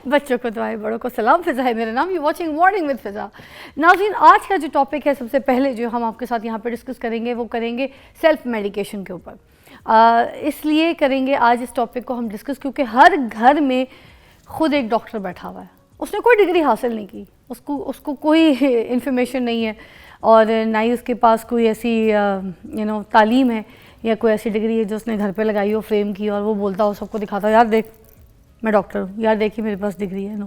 بچوں کو دعائیں، بڑوں کو سلام. فضا ہے میرا نام. یو واچنگ مارننگ ود فضا. ناظرین، آج کا جو ٹاپک ہے، سب سے پہلے جو ہم آپ کے ساتھ یہاں پہ ڈسکس کریں گے وہ کریں گے سیلف میڈیکیشن کے اوپر. اس لیے کریں گے آج اس ٹاپک کو ہم ڈسکس کیونکہ ہر گھر میں خود ایک ڈاکٹر بیٹھا ہوا ہے. اس نے کوئی ڈگری حاصل نہیں کی، اس کو کوئی انفارمیشن نہیں ہے اور نہ ہی اس کے پاس کوئی ایسی تعلیم ہے یا کوئی ایسی ڈگری ہے جو اس نے گھر پہ لگائی ہو، فریم کی، اور وہ بولتا ہو، سب کو دکھاتا ہو، یار دیکھ میں ڈاکٹر ہوں، یار دیکھیے میرے پاس ڈگری ہے. نو،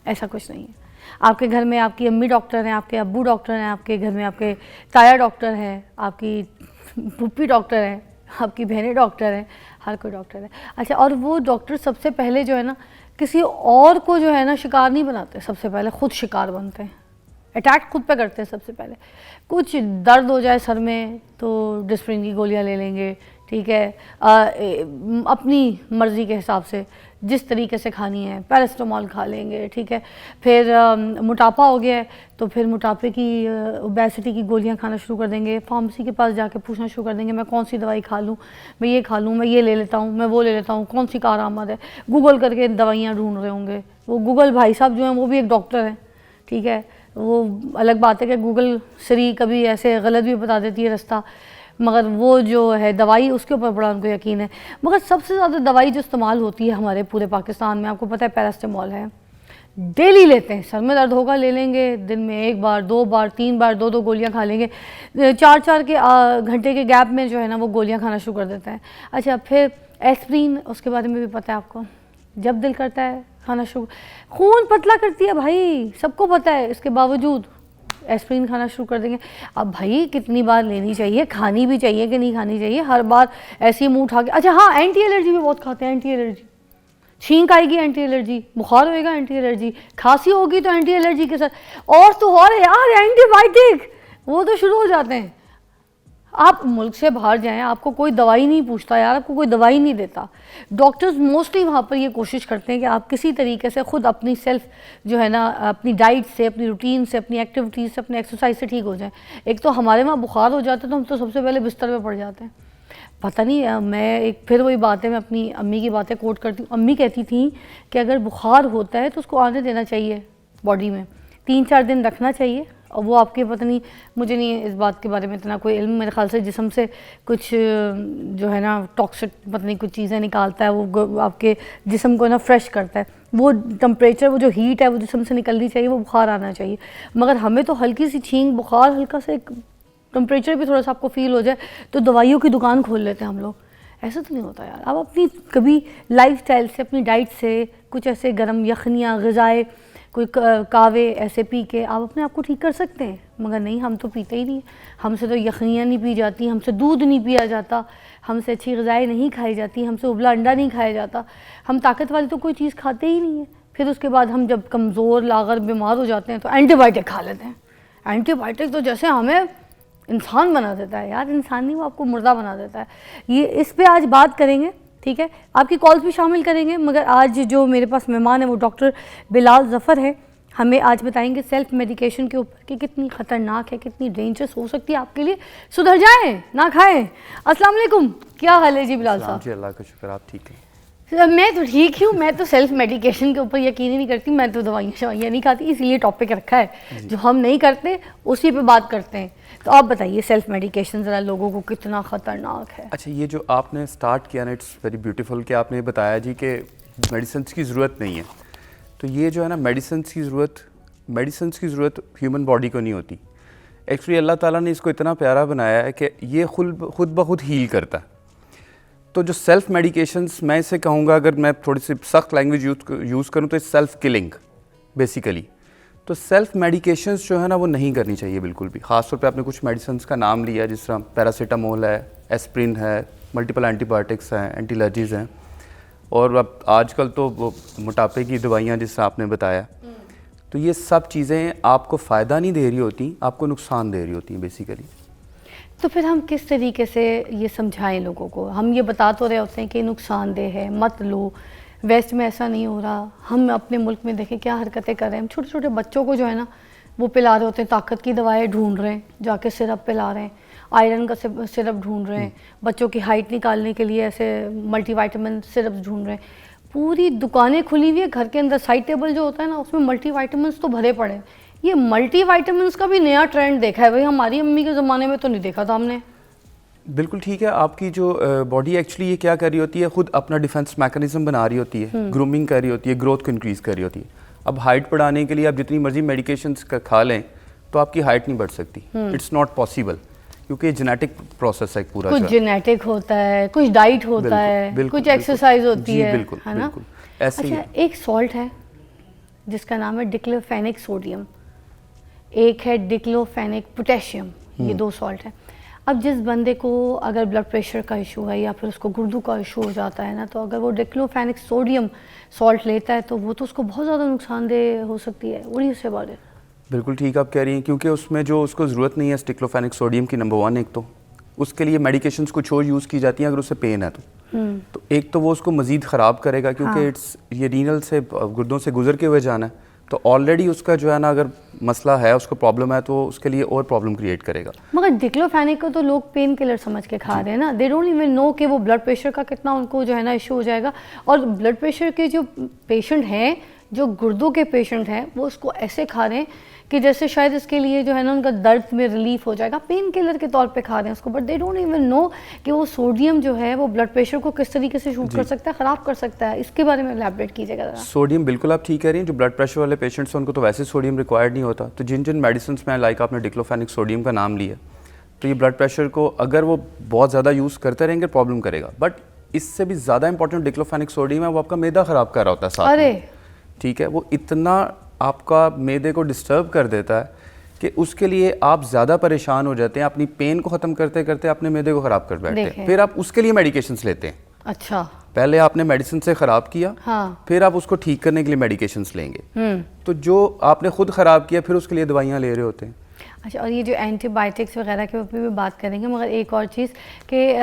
ایسا کچھ نہیں ہے. آپ کے گھر میں آپ کی امی ڈاکٹر ہیں، آپ کے ابو ڈاکٹر ہیں، آپ کے گھر میں آپ کے تایا ڈاکٹر ہیں، آپ کی پھوپھی ڈاکٹر ہیں، آپ کی بہنیں ڈاکٹر ہیں، ہر کوئی ڈاکٹر ہے. اچھا، اور وہ ڈاکٹر سب سے پہلے جو ہے نا کسی اور کو جو ہے نا شکار نہیں بناتے، سب سے پہلے خود شکار بنتے ہیں. اٹیک خود پہ کرتے ہیں سب سے پہلے. کچھ درد ہو جائے سر میں تو ڈسپرین کی گولیاں لے لیں گے، ٹھیک ہے، اپنی مرضی کے حساب سے جس طریقے سے کھانی ہے، پیراسٹامول کھا لیں گے، ٹھیک ہے. پھر موٹاپا ہو گیا ہے تو پھر موٹاپے کی اوبیسٹی کی گولیاں کھانا شروع کر دیں گے. فارمیسی کے پاس جا کے پوچھنا شروع کر دیں گے میں کون سی دوائی کھا لوں، میں یہ کھا لوں، میں یہ لے لیتا ہوں، میں وہ لے لیتا ہوں، کون سی کارآمد ہے. گوگل کر کے دوائیاں ڈھونڈ رہے ہوں گے. وہ گوگل بھائی صاحب جو ہیں وہ بھی ایک ڈاکٹر ہیں، ٹھیک ہے. وہ الگ بات ہے کہ گوگل سری کبھی ایسے غلط بھی بتا دیتی ہے رستہ، مگر وہ جو ہے دوائی اس کے اوپر بڑا ان کو یقین ہے. مگر سب سے زیادہ دوائی جو استعمال ہوتی ہے ہمارے پورے پاکستان میں، آپ کو پتہ ہے پیراسٹامول ہے. ڈیلی لیتے ہیں، سر میں درد ہوگا لے لیں گے، دن میں 1 بار 2 بار 3 بار 2 گولیاں کھا لیں گے. 4 کے گھنٹے کے گیپ میں جو ہے نا وہ گولیاں کھانا شروع کر دیتے ہیں. اچھا، پھر ایسپرین، اس کے بارے میں بھی پتہ ہے آپ کو، جب دل کرتا ہے کھانا شروع. خون پتلا کرتی ہے بھائی، سب کو پتہ ہے، اس کے باوجود ایسپرین کھانا شروع کر دیں گے. اب بھائی کتنی بار لینی چاہیے، کھانی بھی چاہیے کہ نہیں کھانی چاہیے، ہر بار ایسی منہ اٹھا کے. اچھا ہاں، اینٹی الرجی بھی بہت کھاتے ہیں. اینٹی الرجی، چھینک آئے گی اینٹی الرجی، بخار ہوئے گا اینٹی الرجی، کھانسی ہوگی تو اینٹی الرجی کے ساتھ، اور تو اور یار اینٹی بائیوٹک، وہ تو شروع ہو جاتے ہیں. آپ ملک سے باہر جائیں، آپ کو کوئی دوائی نہیں پوچھتا یار، آپ کو کوئی دوائی نہیں دیتا. ڈاکٹرز موسٹلی وہاں پر یہ کوشش کرتے ہیں کہ آپ کسی طریقے سے خود اپنی سیلف جو ہے نا اپنی ڈائٹ سے، اپنی روٹین سے، اپنی ایکٹیویٹیز سے، اپنے ایکسرسائز سے ٹھیک ہو جائیں. ایک تو ہمارے وہاں بخار ہو جاتا ہے تو ہم تو سب سے پہلے بستر پہ پڑ جاتے ہیں. پتہ نہیں، میں ایک پھر وہی بات ہے، میں اپنی امی کی باتیں کوٹ کرتی ہوں. امی کہتی تھیں کہ اگر بخار ہوتا ہے تو اس کو آنے دینا چاہیے باڈی میں، 3-4 دن رکھنا چاہیے. اور وہ آپ کے پتہ نہیں، مجھے نہیں اس بات کے بارے میں اتنا کوئی علم، میرے خیال سے جسم سے کچھ جو ہے نا ٹاکسک پتہ نہیں کچھ چیزیں نکالتا ہے، وہ آپ کے جسم کو نا فریش کرتا ہے. وہ ٹمپریچر، وہ جو ہیٹ ہے وہ جسم سے نکلنی چاہیے، وہ بخار آنا چاہیے. مگر ہمیں تو ہلکی سی چھینک، بخار، ہلکا سا ایک ٹمپریچر بھی تھوڑا سا آپ کو فیل ہو جائے تو دوائیوں کی دکان کھول لیتے ہیں ہم لوگ. ایسا تو نہیں ہوتا یار. آپ اپنی کبھی لائف سٹائل سے، اپنی ڈائٹ سے کچھ ایسے گرم یخنیاں، غذائیں، کوئی کاوے ایسے پی کے آپ اپنے آپ کو ٹھیک کر سکتے ہیں. مگر نہیں، ہم تو پیتے ہی نہیں. ہم سے تو یخنیاں نہیں پی جاتی، ہم سے دودھ نہیں پیا جاتا، ہم سے اچھی غذائیں نہیں کھائی جاتی، ہم سے ابلا انڈا نہیں کھایا جاتا. ہم طاقت والی تو کوئی چیز کھاتے ہی نہیں ہیں. پھر اس کے بعد ہم جب کمزور لاغر بیمار ہو جاتے ہیں تو اینٹی بائیوٹک کھا لیتے ہیں. اینٹی بائیوٹک تو جیسے ہمیں انسان بنا دیتا ہے یار، انسان نہیں، وہ آپ کو مردہ بنا دیتا ہے. یہ اس پہ آج بات کریں گے، ٹھیک ہے. آپ کی کالز بھی شامل کریں گے، مگر آج جو میرے پاس مہمان ہے وہ ڈاکٹر بلال ظفر ہے. ہمیں آج بتائیں گے سیلف میڈیکیشن کے اوپر کہ کتنی خطرناک ہے، کتنی ڈینجرس ہو سکتی ہے آپ کے لیے. سدھر جائیں نہ کھائیں. السلام علیکم، کیا حال ہے جی بلال صاحب؟ جی اللہ کا شکر، آپ ٹھیک ہیں؟ میں تو ٹھیک ہوں. میں تو سیلف میڈیکیشن کے اوپر یقین ہی نہیں کرتی. میں تو دوائیاں نہیں کھاتی، اسی لیے ٹاپک رکھا ہے جو ہم نہیں کرتے اسی پہ بات کرتے ہیں. تو آپ بتائیے سیلف میڈیکیشن ذرا لوگوں کو کتنا خطرناک ہے. اچھا، یہ جو آپ نے سٹارٹ کیا نا، اٹس ویری بیوٹیفل کہ آپ نے بتایا جی کہ میڈیسنس کی ضرورت نہیں ہے. تو یہ جو ہے نا میڈیسنس کی ضرورت ہیومن باڈی کو نہیں ہوتی. ایکچولی اللہ تعالیٰ نے اس کو اتنا پیارا بنایا ہے کہ یہ خود بخود ہیل کرتا ہے. تو جو سیلف میڈیکیشنس، میں اسے کہوں گا، اگر میں تھوڑی سی سخت لینگویج یوز کروں تو سیلف کلنگ بیسیکلی. تو سیلف میڈیکیشنس جو ہے نا وہ نہیں کرنی چاہیے بالکل بھی. خاص طور پہ آپ نے کچھ میڈیسنس کا نام لیا، جس طرح پیراسیٹامول ہے، ایسپرین ہے، ملٹیپل اینٹی بایوٹکس ہیں، اینٹی الرجیز ہیں، اور اب آج کل تو وہ موٹاپے کی دوائیاں جس طرح آپ نے بتایا. تو یہ سب چیزیں آپ کو فائدہ نہیں دے رہی ہوتی، آپ کو نقصان دے رہی ہوتی ہیں بیسیکلی. تو پھر ہم کس طریقے سے یہ سمجھائیں لوگوں کو؟ ہم یہ بتا تو رہے ہوتے ہیں کہ نقصان دہ ہے، مت لو. ویسٹ میں ایسا نہیں ہو رہا. ہم اپنے ملک میں دیکھیں کیا حرکتیں کر رہے ہیں. ہم چھوٹے چھوٹے بچوں کو جو ہے نا وہ پلا رہے ہوتے ہیں، طاقت کی دوائیں ڈھونڈ رہے ہیں، جا کے سرپ پلا رہے ہیں، آئرن کا سرپ ڈھونڈ رہے ہیں، بچوں کی ہائٹ نکالنے کے لیے ایسے ملٹی وائٹامن سرپس ڈھونڈ رہے ہیں. پوری دکانیں کھلی ہوئی ہے گھر کے اندر, سائڈ ٹیبل جو ہوتا ہے نا اس میں ملٹی وائٹامنس تو بھرے پڑے. یہ ملٹی وائٹامنس کا بھی نیا ٹرینڈ دیکھا ہے بھائی, ہماری امی کے زمانے میں تو نہیں دیکھا تھا ہم نے. بالکل ٹھیک ہے, آپ کی جو باڈی ایکچولی یہ کیا کر رہی ہوتی ہے, خود اپنا ڈیفینس میکانزم بنا رہی ہوتی ہے, گرومنگ کر رہی ہوتی ہے, گروتھ کو انکریز کر رہی ہوتی ہے. اب ہائٹ بڑھانے کے لیے آپ جتنی مرضی میڈیکیشنس کھا لیں تو آپ کی ہائٹ نہیں بڑھ سکتی. اٹس ناٹ پاسبل, کیونکہ یہ جینیٹک پروسیس ہے پورا. کچھ جینیٹک ہوتا ہے, کچھ ڈائٹ ہوتا ہے, کچھ ایکسرسائز ہوتی ہے, ہے نا. اچھا, ایک سالٹ ہے جس کا نام ہے ڈکلوفینک سوڈیم, ایک ہے ڈکلوفینک پوٹیشیم, یہ 2 سالٹ ہیں. اب جس بندے کو اگر بلڈ پریشر کا ایشو ہے یا پھر اس کو گردوں کا ایشو ہو جاتا ہے نا, تو اگر وہ ڈکلوفینک سوڈیم سالٹ لیتا ہے تو وہ تو اس کو بہت زیادہ نقصان دہ ہو سکتی ہے. وہی اس سے بات ہے. بالکل ٹھیک آپ کہہ رہی ہیں, کیونکہ اس میں جو اس کو ضرورت نہیں ہے ڈکلوفینک سوڈیم کی, نمبر 1 ایک تو اس کے لیے میڈیکیشنز کچھ اور یوز کی جاتی ہیں اگر اسے پین ہے تو ایک تو وہ اس کو مزید خراب کرے گا, کیونکہ یہ رینل سے گردوں سے گزر کے ہوئے جانا ہے, تو آلریڈی اس کا جو ہے نا اگر مسئلہ ہے, اس کو پرابلم ہے, تو اس کے لیے اور پرابلم کریٹ کرے گا. مگر ڈکلوفینک کو تو لوگ پین کلر سمجھ کے کھا رہے ہیں نا, دے ڈونٹ ایون نو کہ وہ بلڈ پریشر کا کتنا ان کو جو ہے نا ایشو ہو جائے گا. اور بلڈ پریشر کے جو پیشنٹ ہیں, جو گردوں کے پیشنٹ ہیں, وہ اس کو ایسے کھا رہے ہیں کہ جیسے شاید اس کے لیے جو ہے نا ان کا درد میں ریلیف ہو جائے گا, پین کلر کے طور پہ کھا رہے ہیں اس کو. But they don't even know کہ وہ سوڈیم جو ہے وہ بلڈ پریشر کو کس طریقے سے شوٹ کر سکتا ہے, خراب کر سکتا ہے. اس کے بارے میں الیبریٹ کیجیے گا. سوڈیم بالکل آپ ٹھیک کہہ رہی ہیں, جو بلڈ پریشر والے پیشنٹس ہیں ان کو تو ویسے سوڈیم ریکوائرڈ نہیں ہوتا, تو جن میڈیسنس میں لائک آپ نے ڈکلوفینک سوڈیم کا نام لیا, تو یہ بلڈ پریشر کو اگر وہ بہت زیادہ یوز کرتے رہیں گے پرابلم کرے گا. بٹ اس سے بھی زیادہ امپورٹنٹ ڈکلوفینک سوڈیم ہے, وہ آپ کا معدہ خراب کر رہا ہوتا ہے ساتھ میں. ٹھیک ہے, وہ اتنا آپ کا معدے کو ڈسٹرب کر دیتا ہے کہ اس کے لیے آپ زیادہ پریشان ہو جاتے ہیں, اپنی پین کو ختم کرتے کرتے اپنے معدے کو خراب کر بیٹھتے ہیں, پھر آپ اس کے لیے میڈیکیشنز لیتے ہیں. اچھا, پہلے آپ نے میڈیسن سے خراب کیا, پھر آپ اس کو ٹھیک کرنے کے لیے میڈیکیشنز لیں گے, تو جو آپ نے خود خراب کیا پھر اس کے لیے دوائیاں لے رہے ہوتے ہیں. اچھا, اور یہ جو اینٹی بائیوٹکس وغیرہ کے اوپر بھی بات کریں گے, مگر ایک اور چیز کہ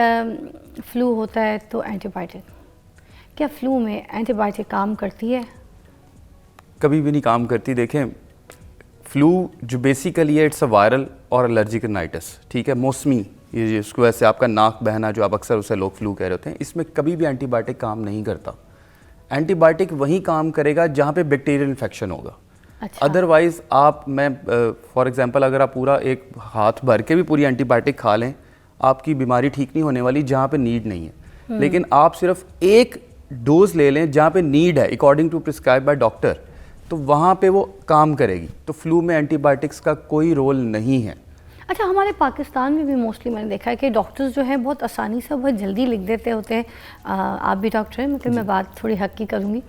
فلو ہوتا ہے تو اینٹی بائیوٹک, کیا فلو میں اینٹی بائیوٹک کام کرتی ہے؟ کبھی بھی نہیں کام کرتی. دیکھیں, فلو جو بیسیکلی ہے اٹس اے وائرل اور الرجک رائنائٹس. ٹھیک ہے, موسمی, یہ اس کو ایسے آپ کا ناک بہنا جو آپ اکثر اسے لوگ فلو کہہ رہے ہوتے ہیں, اس میں کبھی بھی اینٹی بائیوٹک کام نہیں کرتا. اینٹی بائیوٹک وہیں کام کرے گا جہاں پہ بیکٹیریل انفیکشن ہوگا. ادروائز میں فار ایگزامپل اگر آپ پورا ایک ہاتھ بھر کے بھی پوری اینٹی بائیوٹک کھا لیں, آپ کی بیماری ٹھیک نہیں ہونے والی جہاں پہ نیڈ نہیں ہے. لیکن آپ صرف ایک ڈوز لے لیں جہاں پہ نیڈ ہے according to prescribe by doctor, تو وہاں پہ وہ کام کرے گی. تو فلو میں اینٹی بائیوٹکس کا کوئی رول نہیں ہے. اچھا, ہمارے پاکستان میں بھی موسٹلی میں نے دیکھا ہے کہ ڈاکٹرز جو ہیں بہت آسانی سے بہت جلدی لکھ دیتے ہوتے ہیں. آپ بھی ڈاکٹر ہیں, مطلب میں بات تھوڑی حق کی کروں گی,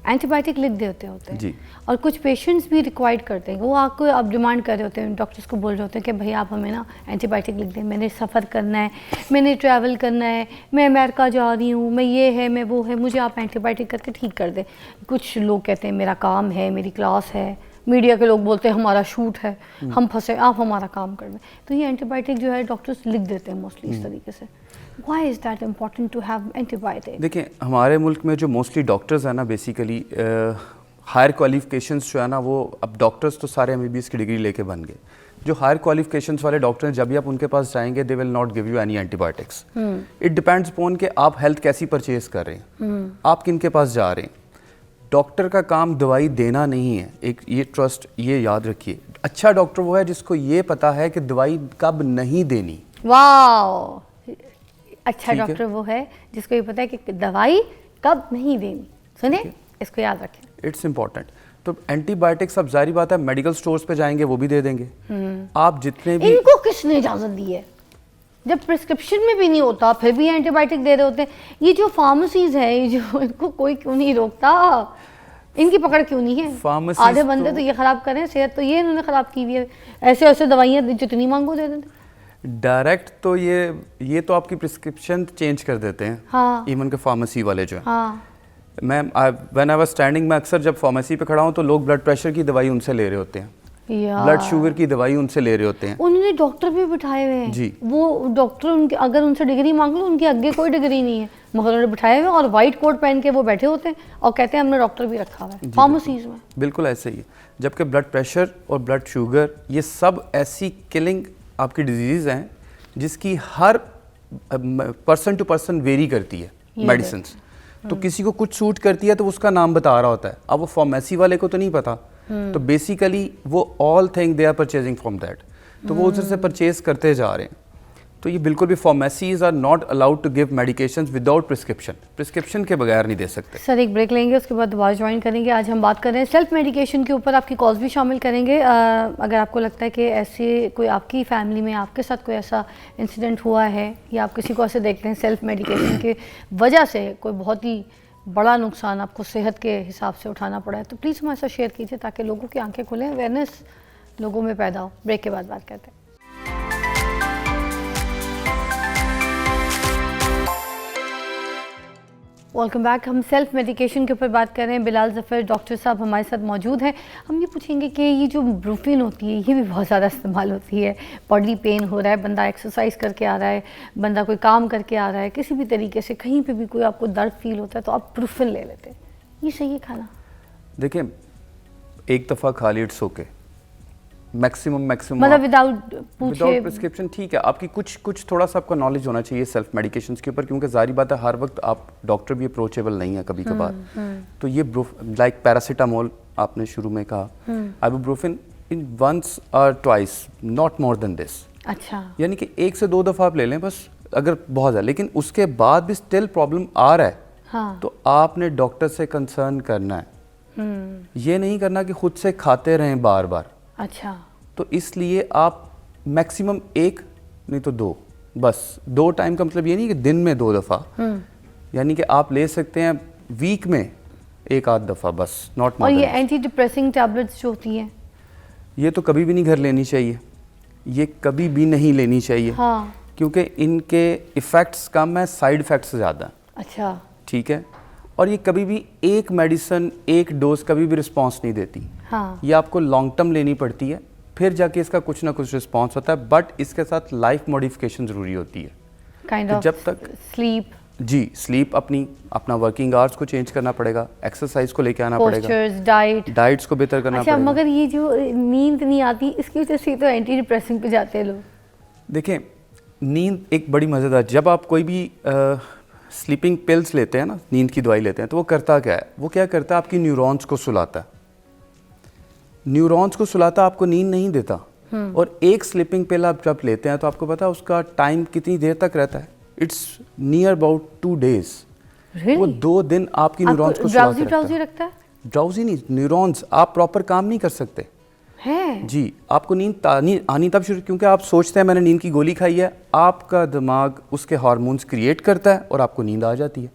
اینٹی بائیوٹک لکھ دیتے ہوتے ہیں, اور کچھ پیشنٹس بھی ریکوائرڈ کرتے ہیں, وہ آپ کو اب ڈیمانڈ کر رہے ہوتے ہیں, ڈاکٹرس کو بول رہے ہوتے ہیں کہ بھائی آپ ہمیں نا اینٹی بائیوٹک لکھ دیں, میں نے سفر کرنا ہے, میں نے ٹریول کرنا ہے, میں امریکہ جا رہی ہوں, میں یہ ہے میں وہ ہے, مجھے آپ اینٹی بائیوٹک کر کے ٹھیک کر دیں. کچھ لوگ کہتے ہیں میرا کام ہے, میری کلاس ہے, میڈیا کے لوگ بولتے ہیں ہمارا شوٹ ہے, ہم پھنسے, آپ ہمارا کام کر دیں. تو یہ اینٹی بائیوٹک جو ہے ڈاکٹرس لکھ دیتے ہیں موسٹلی اس طریقے سے. Why is that important to have antibiotic? دیکھیں, ہمارے ملک میں جو موسٹلی ڈاکٹرز ہیں نا, بیسیکلی ہائر کوالیفکیشنس جو ہے نا, وہ اب ڈاکٹرز تو سارے MBBS کی ڈگری لے کے بن گئے. جو ہائر کوالیفکیشنس والے ڈاکٹر ہیں, جب بھی آپ ان کے پاس جائیں گے, دے will not give you any anti biotics. It depends upon کہ آپ ہیلتھ کیسی پرچیز کر رہے ہیں, آپ کن کے پاس جا رہے ہیں. ڈاکٹر کا کام دوائی دینا نہیں ہے. ایک یہ ٹرسٹ, یہ یاد رکھیے, اچھا ڈاکٹر وہ ہے جس کو یہ پتا ہے کہ دوائی کب نہیں دینی. واو, اچھا ڈاکٹر وہ ہے جس کو یہ پتا ہے کہ دوائی کب نہیں دینی. سنیں, اس کو یاد رکھیں, اٹس امپورٹنٹ. تو اینٹی بائیوٹکس اب ظاہری بات ہے میڈیکل سٹورز پہ جائیں گے وہ بھی دے دیں گے. آپ جتنے بھی, ان کو کس نے اجازت دی ہے جب پرسکرپشن میں بھی نہیں ہوتا پھر بھی اینٹی بائیوٹک دے رہے ہوتے ہیں؟ یہ جو فارمیسیز ہیں, یہ جو ان کو کوئی کیوں نہیں روکتا, ان کی پکڑ کیوں نہیں ہے؟ آدھے بندے تو یہ خراب کریں, صحت تو یہ انہوں نے خراب کی ہوئی ہے, ایسے ایسے دوائیاں جتنی مانگو دے دیتے. ڈائریکٹ تو یہ تو آپ کی پرسکرپشن چینج کر دیتے ہیں, ایون کہ فارمیسی والے جو ہیں. میں وین آئی واز اسٹینڈنگ, میں اکثر جب فارمیسی پہ کھڑا ہوں تو لوگ بلڈ پریشر کی دوائی ان سے لے رہے ہوتے ہیں, بلڈ شوگر کی دوائی ان سے لے رہے ہوتے ہیں. انہوں نے ڈاکٹر بھی بٹھائے ہوئے ہیں. وہ ڈاکٹر ان کے اگر ان سے ڈگری مانگ لو, ان کے آگے کوئی ڈگری نہیں ہے, مگر انہوں نے بٹھائے ہوئے اور وائٹ کوٹ پہن کے وہ بیٹھے ہوتے ہیں اور کہتے ہیں ہم نے ڈاکٹر بھی رکھا ہوا ہے فارمیسیز میں. بالکل ایسے ہی ہے. جبکہ بلڈ پریشر اور بلڈ شوگر یہ سب ایسی کلنگ آپ کی ڈیزیز ہیں جس کی ہر پرسن ٹو پرسن ویری کرتی ہے میڈیسنس. تو کسی کو کچھ سوٹ کرتی ہے تو اس کا نام بتا رہا ہوتا ہے, اب وہ فارمیسی والے کو تو نہیں پتا, تو بیسیکلی وہ all thing they are purchasing from that, تو وہ ادھر سے پرچیز کرتے جا رہے ہیں. تو یہ بالکل بھی pharmacies are not allowed to give medications without prescription کے بغیر نہیں دے سکتے. سر ایک بریک لیں گے, اس کے بعد دوبارہ جوائن کریں گے. آج ہم بات کر رہے ہیں سیلف میڈیکیشن کے اوپر, آپ کی کالز بھی شامل کریں گے. اگر آپ کو لگتا ہے کہ ایسے کوئی آپ کی فیملی میں آپ کے ساتھ کوئی ایسا انسیڈنٹ ہوا ہے, یا آپ کسی کو ایسے دیکھتے ہیں سیلف میڈیکیشن کی وجہ سے کوئی بہت ہی بڑا نقصان آپ کو صحت کے حساب سے اٹھانا پڑا ہے, تو پلیز ہمارے ساتھ شیئر کیجیے تاکہ لوگوں کی آنکھیں کھلیں, اویئرنیس لوگوں میں پیدا ہو. بریک کے بعد بات کرتے ہیں. Welcome back. ہم سیلف میڈیکیشن کے اوپر بات کر رہے ہیں. بلال ظفر ڈاکٹر صاحب ہمارے ساتھ موجود ہیں. ہم یہ پوچھیں گے کہ یہ جو بروفین ہوتی ہے یہ بھی بہت زیادہ استعمال ہوتی ہے. باڈی پین ہو رہا ہے, بندہ ایکسرسائز کر کے آ رہا ہے, بندہ کوئی کام کر کے آ رہا ہے, کسی بھی طریقے سے کہیں پہ بھی کوئی آپ کو درد فیل ہوتا ہے تو آپ بروفین لے لیتے ہیں. یہ صحیح ہے کھانا؟ دیکھیں, ایک دفعہ کھا لی اٹس اوکے, میکسیمم مطلب وداؤٹ پرسکرپشن ٹھیک ہے. آپ کی کچھ تھوڑا سا آپ کا نالج ہونا چاہیے سیلف میڈیکیشنز کے اوپر, کیونکہ ظاہری بات ہے ہر وقت آپ ڈاکٹر بھی اپروچیبل نہیں ہے کبھی کبھار. تو یہ لائک پیراسیٹامول آپ نے شروع میں کہا, آئبوپروفین ان ونس اور ٹوائس, ناٹ مور دین دس. اچھا, یعنی کہ 1 سے 2 دفعہ آپ لے لیں بس, اگر بہت ہے, لیکن اس کے بعد بھی اسٹل پرابلم آ رہا ہے تو آپ نے ڈاکٹر سے کنسرن کرنا ہے. یہ نہیں کرنا کہ خود سے کھاتے رہیں بار بار. اچھا, تو اس لیے آپ میکسیمم 1 نہیں تو 2, بس 2 ٹائم کا مطلب یہ نہیں کہ دن میں 2 دفعہ, یعنی کہ آپ لے سکتے ہیں ویک میں 1-8 دفعہ بس, ناٹ مور. اور یہ اینٹی ڈپریسنگ ٹیبلٹس جو ہوتی ہیں یہ تو کبھی بھی نہیں گھر لینی چاہیے, یہ کبھی بھی نہیں لینی چاہیے, کیونکہ ان کے ایفیکٹس کم ہیں, سائیڈ ایفیکٹس زیادہ ہیں. اچھا, ٹھیک ہے. اور یہ کبھی بھی ایک میڈیسن ایک ڈوز کبھی بھی رسپانس نہیں دیتی. یہ آپ کو لانگ ٹرم لینی پڑتی ہے, پھر جا کے اس کا کچھ نہ کچھ رسپانس ہوتا ہے, بٹ اس کے ساتھ لائف موڈیفیکیشن ضروری ہوتی ہے. جب تک سلیپ, جی سلیپ, اپنا ورکنگ آورس کو چینج کرنا پڑے گا, ایکسرسائز کو لے کے آنا پڑے گا, ڈائٹس کو بہتر کرنا پڑے گا. مگر یہ جو نیند نہیں آتی اس کی وجہ سے تو اینٹی ڈپریسنگ پہ جاتے ہیں لوگ. دیکھیں, نیند ایک بڑی مزیدار, جب آپ کوئی بھی سلیپنگ پلز لیتے ہیں نا, نیند کی دوائی لیتے ہیں, تو وہ کرتا کیا ہے, وہ کیا کرتا ہے آپ کی نیورونز کو سلاتا ہے. نیورونز کو سلاتا آپ کو نیند نہیں دیتا. اور ایک سلیپنگ پل آپ جب لیتے ہیں تو آپ کو پتا اس کا ٹائم کتنی دیر تک رہتا ہے, اٹس نیئر اباؤٹ 2 days. وہ 2 دن آپ کی نیورونز کو سلا کے رکھتا ہے. ڈراؤزی نہیں, نیورونز آپ پراپر کام نہیں کر سکتے. جی, آپ کو نیند آنی تب شروع, کیونکہ آپ سوچتے ہیں میں نے نیند کی گولی کھائی ہے, آپ کا دماغ اس کے ہارمونز کریٹ کرتا ہے اور آپ کو نیند آ جاتی ہے.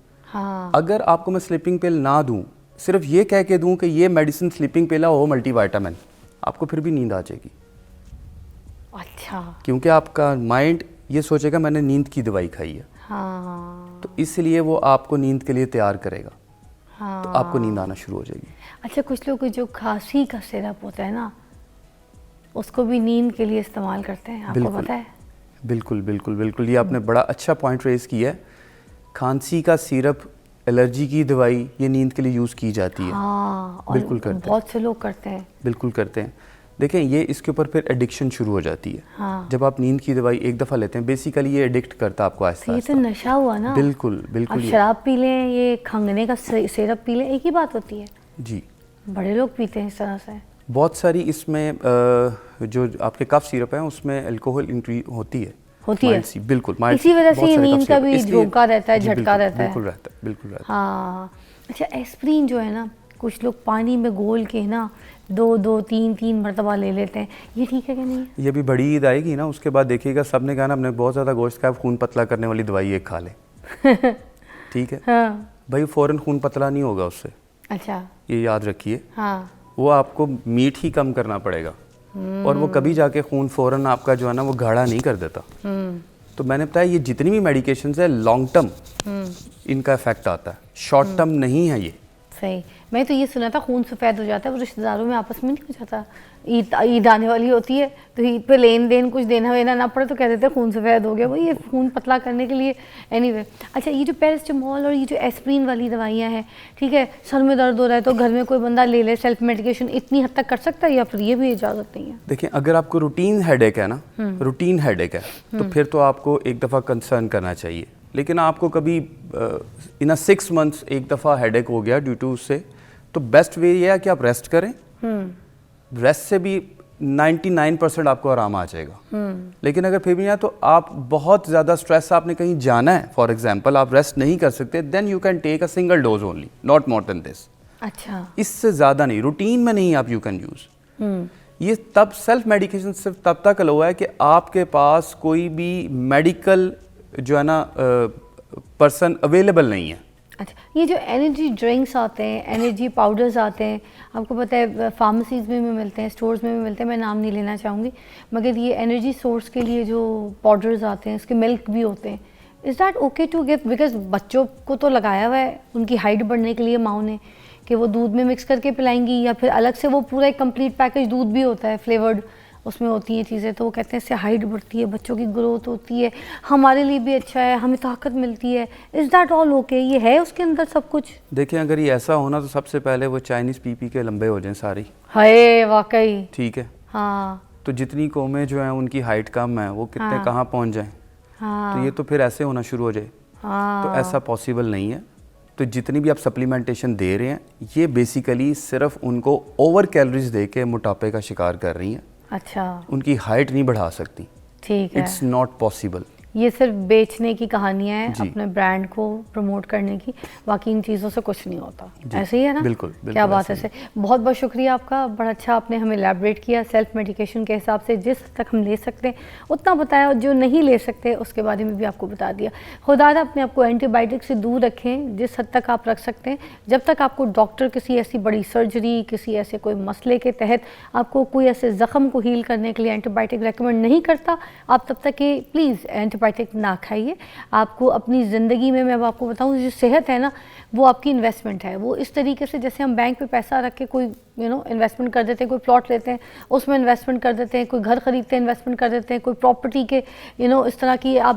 اگر آپ کو میں سلیپنگ پل نہ دوں, صرف یہ کہہ کے دوں کہ یہ میڈیسن سلیپنگ پل ہے, وہ ملٹی وائٹامن, آپ کو پھر بھی نیند آ جائے گی. اچھا, کیونکہ آپ کا مائنڈ یہ سوچے گا میں نے نیند کی دوائی کھائی ہے, تو اس لیے وہ آپ کو نیند کے لیے تیار کرے گا, تو آپ کو نیند آنا شروع ہو جائے گی. اچھا, کچھ لوگ جو کھانسی کا سیرپ ہوتا ہے نا, اس کو بھی نیند کے لیے استعمال کرتے ہیں, آپ کو پتہ ہے؟ بالکل بالکل بالکل, یہ آپ نے بڑا اچھا پوائنٹ ریز کیا ہے. کھانسی کا سیرپ, الرجی کی دوائی, یہ نیند کے لیے یوز کی جاتی ہے. بالکل کرتے ہیں, بہت سے لوگ کرتے ہیں. بالکل کرتے ہیں. دیکھیں, یہ اس کے اوپر پھر ایڈکشن شروع ہو جاتی ہے. جب آپ نیند کی دوائی ایک دفعہ لیتے ہیں, بیسیکلی یہ ایڈکٹ کرتا ہے آپ کو آہستہ آہستہ. یہ تو نشہ ہوا نا. بالکل بالکل. آپ شراب پی لیں, یہ کھنگنے کا سیرپ پی لیں, ایک ہی بات ہوتی ہے. جی, بڑے لوگ پیتے ہیں اس طرح سے. بہت ساری اس میں جو آپ کے کف سیرپ ہیں اس میں الکوہل انٹری ہوتی ہے. بالکل, اسی وجہ سے یہ نیند کا بھی جھونکا رہتا ہے, جھٹکا رہتا ہے. بالکل رہتا ہے, بالکل رہتا ہے. ہاں. اچھا, ایسپرین جو ہے نا, کچھ لوگ پانی میں گھول کے نا 2-3 مرتبہ لے لیتے ہیں, یہ ٹھیک ہے کہ نہیں ہے؟ یہ بھی بڑی عید آئے گی نا, اس کے بعد دیکھیے گا سب نے کہا نا ہم نے بہت زیادہ گوشت کھایا, خون پتلا کرنے والی دوائی ایک کھا لیں. ٹھیک ہے, بھائی فوراً خون پتلا نہیں ہوگا اس سے. اچھا, یہ یاد رکھیے, وہ آپ کو میٹ ہی کم کرنا پڑے گا, اور وہ کبھی جا کے خون فوراً آپ کا جو ہے نا وہ گاڑھا نہیں کر دیتا. تو میں نے بتایا یہ جتنی بھی میڈیکیشنز ہیں لانگ ٹرم ان کا افیکٹ آتا ہے, شارٹ ٹرم نہیں ہے یہ. صحیح. میں تو یہ سنا تھا خون سفید ہو جاتا ہے, وہ رشتہ داروں میں آپس میں نہیں ہو جاتا, عید آنے والی ہوتی ہے تو عید پہ لین دین کچھ دینا وینا نہ پڑے تو کہہ دیتے ہیں خون سفید ہو گیا, وہ یہ خون پتلا کرنے کے لیے. اینی وے, اچھا, یہ جو پیراسٹامول اور یہ جو ایسپرین والی دوائیاں ہیں, ٹھیک ہے, سر میں درد ہو رہا ہے تو گھر میں کوئی بندہ لے لے, سیلف میڈیکیشن اتنی حد تک کر سکتا ہے یا پھر یہ بھی اجازت نہیں ہے؟ دیکھیں, اگر آپ کو روٹین ہیڈ ایک ہے نا, روٹین ہیڈ ایک ہے, تو پھر تو آپ کو ایک دفعہ کنسرن کرنا چاہیے. لیکن آپ کو کبھی ان 6 months ایک دفعہ ہیڈ ایک ہو گیا ڈیو ٹو اس سے, تو بیسٹ وے یہ ہے کہ آپ ریسٹ کریں. ریسٹ سے بھی 99% آپ کو آرام آ جائے گا. لیکن اگر پھر بھی نہیں تو آپ بہت زیادہ اسٹریس, آپ نے کہیں جانا ہے فار ایگزامپل, آپ ریسٹ نہیں کر سکتے, then you can take a single dose only, not more than دس. اچھا, اس سے زیادہ نہیں, روٹین میں نہیں آپ یو کین یوز. یہ تب سیلف میڈیکیشن صرف تب تک الاؤ ہے کہ آپ کے پاس کوئی بھی میڈیکل جو ہے نا پرسن اویلیبل نہیں ہے. اچھا, یہ جو انرجی ڈرنکس آتے ہیں, انرجی پاؤڈرز آتے ہیں, آپ کو پتہ ہے فارمیسیز میں بھی ملتے ہیں, اسٹورز میں بھی ملتے ہیں, میں نام نہیں لینا چاہوں گی, مگر یہ انرجی سورس کے لیے جو پاؤڈرز آتے ہیں اس کے ملک بھی ہوتے ہیں, is that okay to give? Because بچوں کو تو لگایا ہوا ہے ان کی ہائٹ بڑھنے کے لیے ماؤں نے کہ وہ دودھ میں مکس کر کے پلائیں گی, یا پھر الگ سے وہ پورا ایک کمپلیٹ پیکج دودھ بھی ہوتا ہے فلیورڈ, اس میں ہوتی ہیں چیزیں, تو وہ کہتے ہیں اس سے ہائٹ بڑھتی ہے, بچوں کی گروتھ ہوتی ہے, ہمارے لیے بھی اچھا ہے, ہمیں طاقت ملتی ہے. Is that all okay? یہ ہے اس کے اندر سب کچھ؟ دیکھیں اگر یہ ایسا ہونا تو سب سے پہلے وہ چائنیز پی کے لمبے ہو جائیں ساری. ہائے واقعی. ٹھیک ہے, ہاں, تو جتنی قومیں جو ہیں ان کی ہائٹ کم ہے وہ کتنے کہاں پہنچ جائیں, تو یہ تو پھر ایسے ہونا شروع ہو جائے. تو ایسا پاسبل نہیں ہے. تو جتنی بھی آپ سپلیمنٹیشن دے رہے ہیں یہ بیسیکلی صرف ان کو اوور کیلوریز دے کے موٹاپے کا شکار کر رہی ہیں. اچھا, ان کی ہائٹ نہیں بڑھا سکتی. ٹھیک ہے, اٹس ناٹ پاسبل. یہ صرف بیچنے کی کہانیاں ہیں, اپنے برانڈ کو پروموٹ کرنے کی, باقی ان چیزوں سے کچھ نہیں ہوتا. ایسے ہی ہے نا؟ بالکل. کیا بات ہے. سے بہت بہت شکریہ آپ کا, بڑا اچھا آپ نے ہمیں ایلیبریٹ کیا, سیلف میڈیکیشن کے حساب سے جس تک ہم لے سکتے ہیں اتنا بتایا, اور جو نہیں لے سکتے اس کے بارے میں بھی آپ کو بتا دیا. خدا اپنے آپ کو اینٹی بائیوٹک سے دور رکھیں جس حد تک آپ رکھ سکتے ہیں. جب تک آپ کو ڈاکٹر کسی ایسی بڑی سرجری, کسی ایسے کوئی مسئلے کے تحت آپ کو کوئی ایسے زخم کو ہیل کرنے کے لیے اینٹی بائیوٹک ریکمنڈ نہیں کرتا, آپ تب تک کہ پلیز اینٹی بائیوٹک نہ کھائیے. آپ کو اپنی زندگی میں آپ کو بتاؤں, جو صحت ہے نا وہ آپ کی انویسٹمنٹ ہے. وہ اس طریقے سے جیسے ہم بینک پہ پیسہ رکھ کے کوئی انویسٹمنٹ کر دیتے ہیں, کوئی پلاٹ لیتے ہیں اس میں انویسٹمنٹ کر دیتے ہیں, کوئی گھر خریدتے ہیں انویسٹمنٹ کر دیتے ہیں, کوئی پراپرٹی کے اس طرح کی آپ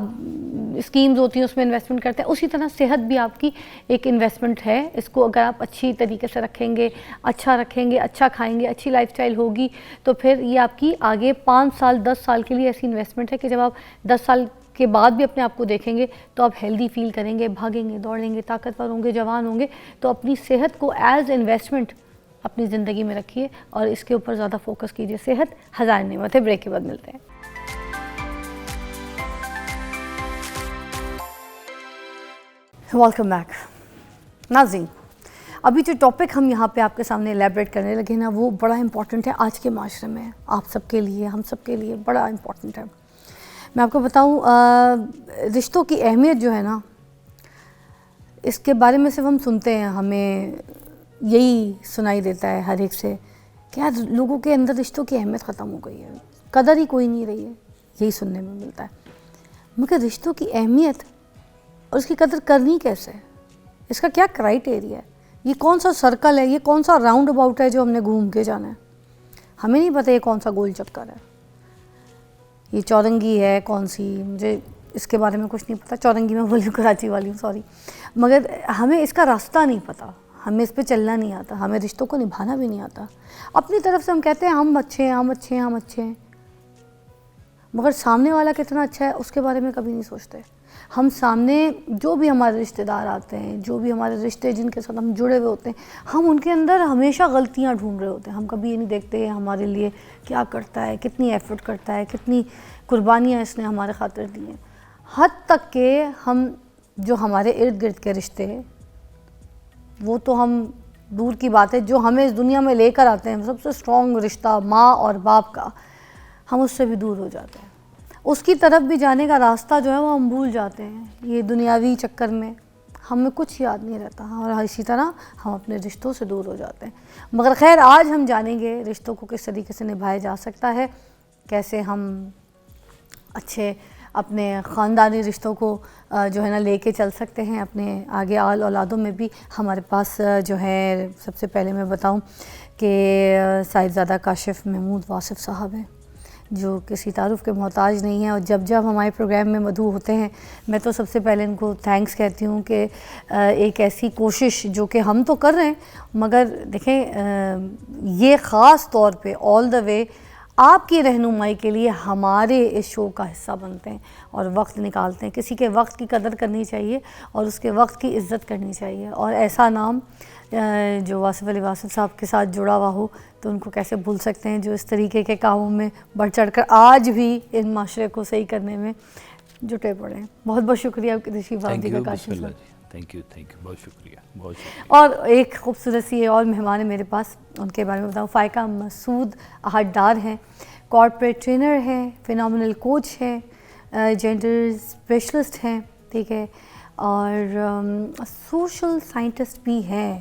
اسکیمز ہوتی ہیں اس میں انویسٹمنٹ کرتے ہیں, اسی طرح صحت بھی آپ کی ایک انویسٹمنٹ ہے. اس کو اگر آپ اچھی طریقے سے رکھیں گے, اچھا کھائیں گے, اچھی لائف اسٹائل ہوگی, تو پھر یہ آپ کی آگے 5 سال 10 سال کے لیے ایسی انویسٹمنٹ ہے کہ جب آپ 10 سال کے بعد بھی اپنے آپ کو دیکھیں گے تو آپ ہیلدی فیل کریں گے, بھاگیں گے, دوڑیں گے, طاقتور ہوں گے, جوان ہوں گے. تو اپنی صحت کو ایز انویسٹمنٹ اپنی زندگی میں رکھیے اور اس کے اوپر زیادہ فوکس کیجیے. صحت ہزار نعمت ہے. بریک کے بعد ملتے ہیں. Welcome back. ناظرین, ابھی جو ٹاپک ہم یہاں پہ آپ کے سامنے ایلیبریٹ کرنے لگے نا وہ بڑا امپورٹنٹ ہے آج کے معاشرے میں, آپ سب کے لیے, ہم سب کے لیے بڑا امپورٹنٹ ہے. میں آپ کو بتاؤں, رشتوں کی اہمیت جو ہے نا, اس کے بارے میں صرف ہم سنتے ہیں, ہمیں یہی سنائی دیتا ہے ہر ایک سے کہ یار لوگوں کے اندر رشتوں کی اہمیت ختم ہو گئی ہے, قدر ہی کوئی نہیں رہی ہے, یہی سننے میں ملتا ہے. مگر رشتوں کی اہمیت اور اس کی قدر کرنی کیسے, اس کا کیا کرائیٹیریا ہے, یہ کون سا سرکل ہے, یہ کون سا راؤنڈ اباؤٹ ہے جو ہم نے گھوم کے جانا ہے. ہمیں نہیں پتہ یہ کون سا گول چکر ہے, یہ چورنگی ہے کون سی, مجھے اس کے بارے میں کچھ نہیں پتہ. چورنگی میں بولی کراچی والی ہوں, سوری, مگر ہمیں اس کا راستہ نہیں پتہ, ہمیں اس پہ چلنا نہیں آتا, ہمیں رشتوں کو نبھانا بھی نہیں آتا. اپنی طرف سے ہم کہتے ہیں ہم اچھے ہیں, ہم اچھے ہیں, ہم اچھے ہیں, مگر سامنے والا کتنا اچھا ہے اس کے بارے میں کبھی نہیں سوچتے. ہم سامنے جو بھی ہمارے رشتہ دار آتے ہیں, جو بھی ہمارے رشتے جن کے ساتھ ہم جڑے ہوئے ہوتے ہیں, ہم ان کے اندر ہمیشہ غلطیاں ڈھونڈ رہے ہوتے ہیں. ہم کبھی یہ نہیں دیکھتے ہمارے لیے کیا کرتا ہے, کتنی ایفرٹ کرتا ہے, کتنی قربانیاں اس نے ہمارے خاطر دی ہیں. حد تک کہ ہم جو ہمارے ارد گرد کے رشتے وہ تو ہم دور کی بات ہے, جو ہمیں اس دنیا میں لے کر آتے ہیں سب سے اسٹرانگ رشتہ ماں اور باپ کا, ہم اس سے بھی دور ہو جاتے ہیں. اس کی طرف بھی جانے کا راستہ جو ہے وہ ہم بھول جاتے ہیں. یہ دنیاوی چکر میں ہمیں کچھ یاد نہیں رہتا, اور اسی طرح ہم اپنے رشتوں سے دور ہو جاتے ہیں. مگر خیر, آج ہم جانیں گے رشتوں کو کس طریقے سے نبھایا جا سکتا ہے, کیسے ہم اچھے اپنے خاندانی رشتوں کو جو ہے نا لے کے چل سکتے ہیں اپنے آگے آل اولادوں میں بھی. ہمارے پاس جو ہے سب سے پہلے میں بتاؤں کہ صاحبزادہ کاشف محمود واصف صاحب ہیں, جو کسی تعارف کے محتاج نہیں ہیں, اور جب جب ہمارے پروگرام میں مدعو ہوتے ہیں میں تو سب سے پہلے ان کو تھینکس کہتی ہوں کہ ایک ایسی کوشش جو کہ ہم تو کر رہے ہیں, مگر دیکھیں یہ خاص طور پہ آل دا وے آپ کی رہنمائی کے لیے ہمارے اس شو کا حصہ بنتے ہیں اور وقت نکالتے ہیں. کسی کے وقت کی قدر کرنی چاہیے اور اس کے وقت کی عزت کرنی چاہیے. اور ایسا نام جو واصف علی واصف صاحب کے ساتھ جڑا ہوا ہو تو ان کو کیسے بھول سکتے ہیں, جو اس طریقے کے کاموں میں بڑھ چڑھ کر آج بھی ان معاشرے کو صحیح کرنے میں جٹے پڑے ہیں. بہت بہت شکریہ آپ کی تشریف آوری کا کاشف صاحب. تھینک یو بہت شکریہ بہت شکریہ. اور ایک خوبصورت سی اور مہمان ہے میرے پاس, ان کے بارے میں بتاؤں. فائقہ مسعود احد ڈار ہیں, کارپوریٹ ٹرینر ہیں, فینامنل کوچ ہیں, جینڈر اسپیشلسٹ ہیں, ٹھیک ہے, اور سوشل سائنٹسٹ بھی ہیں,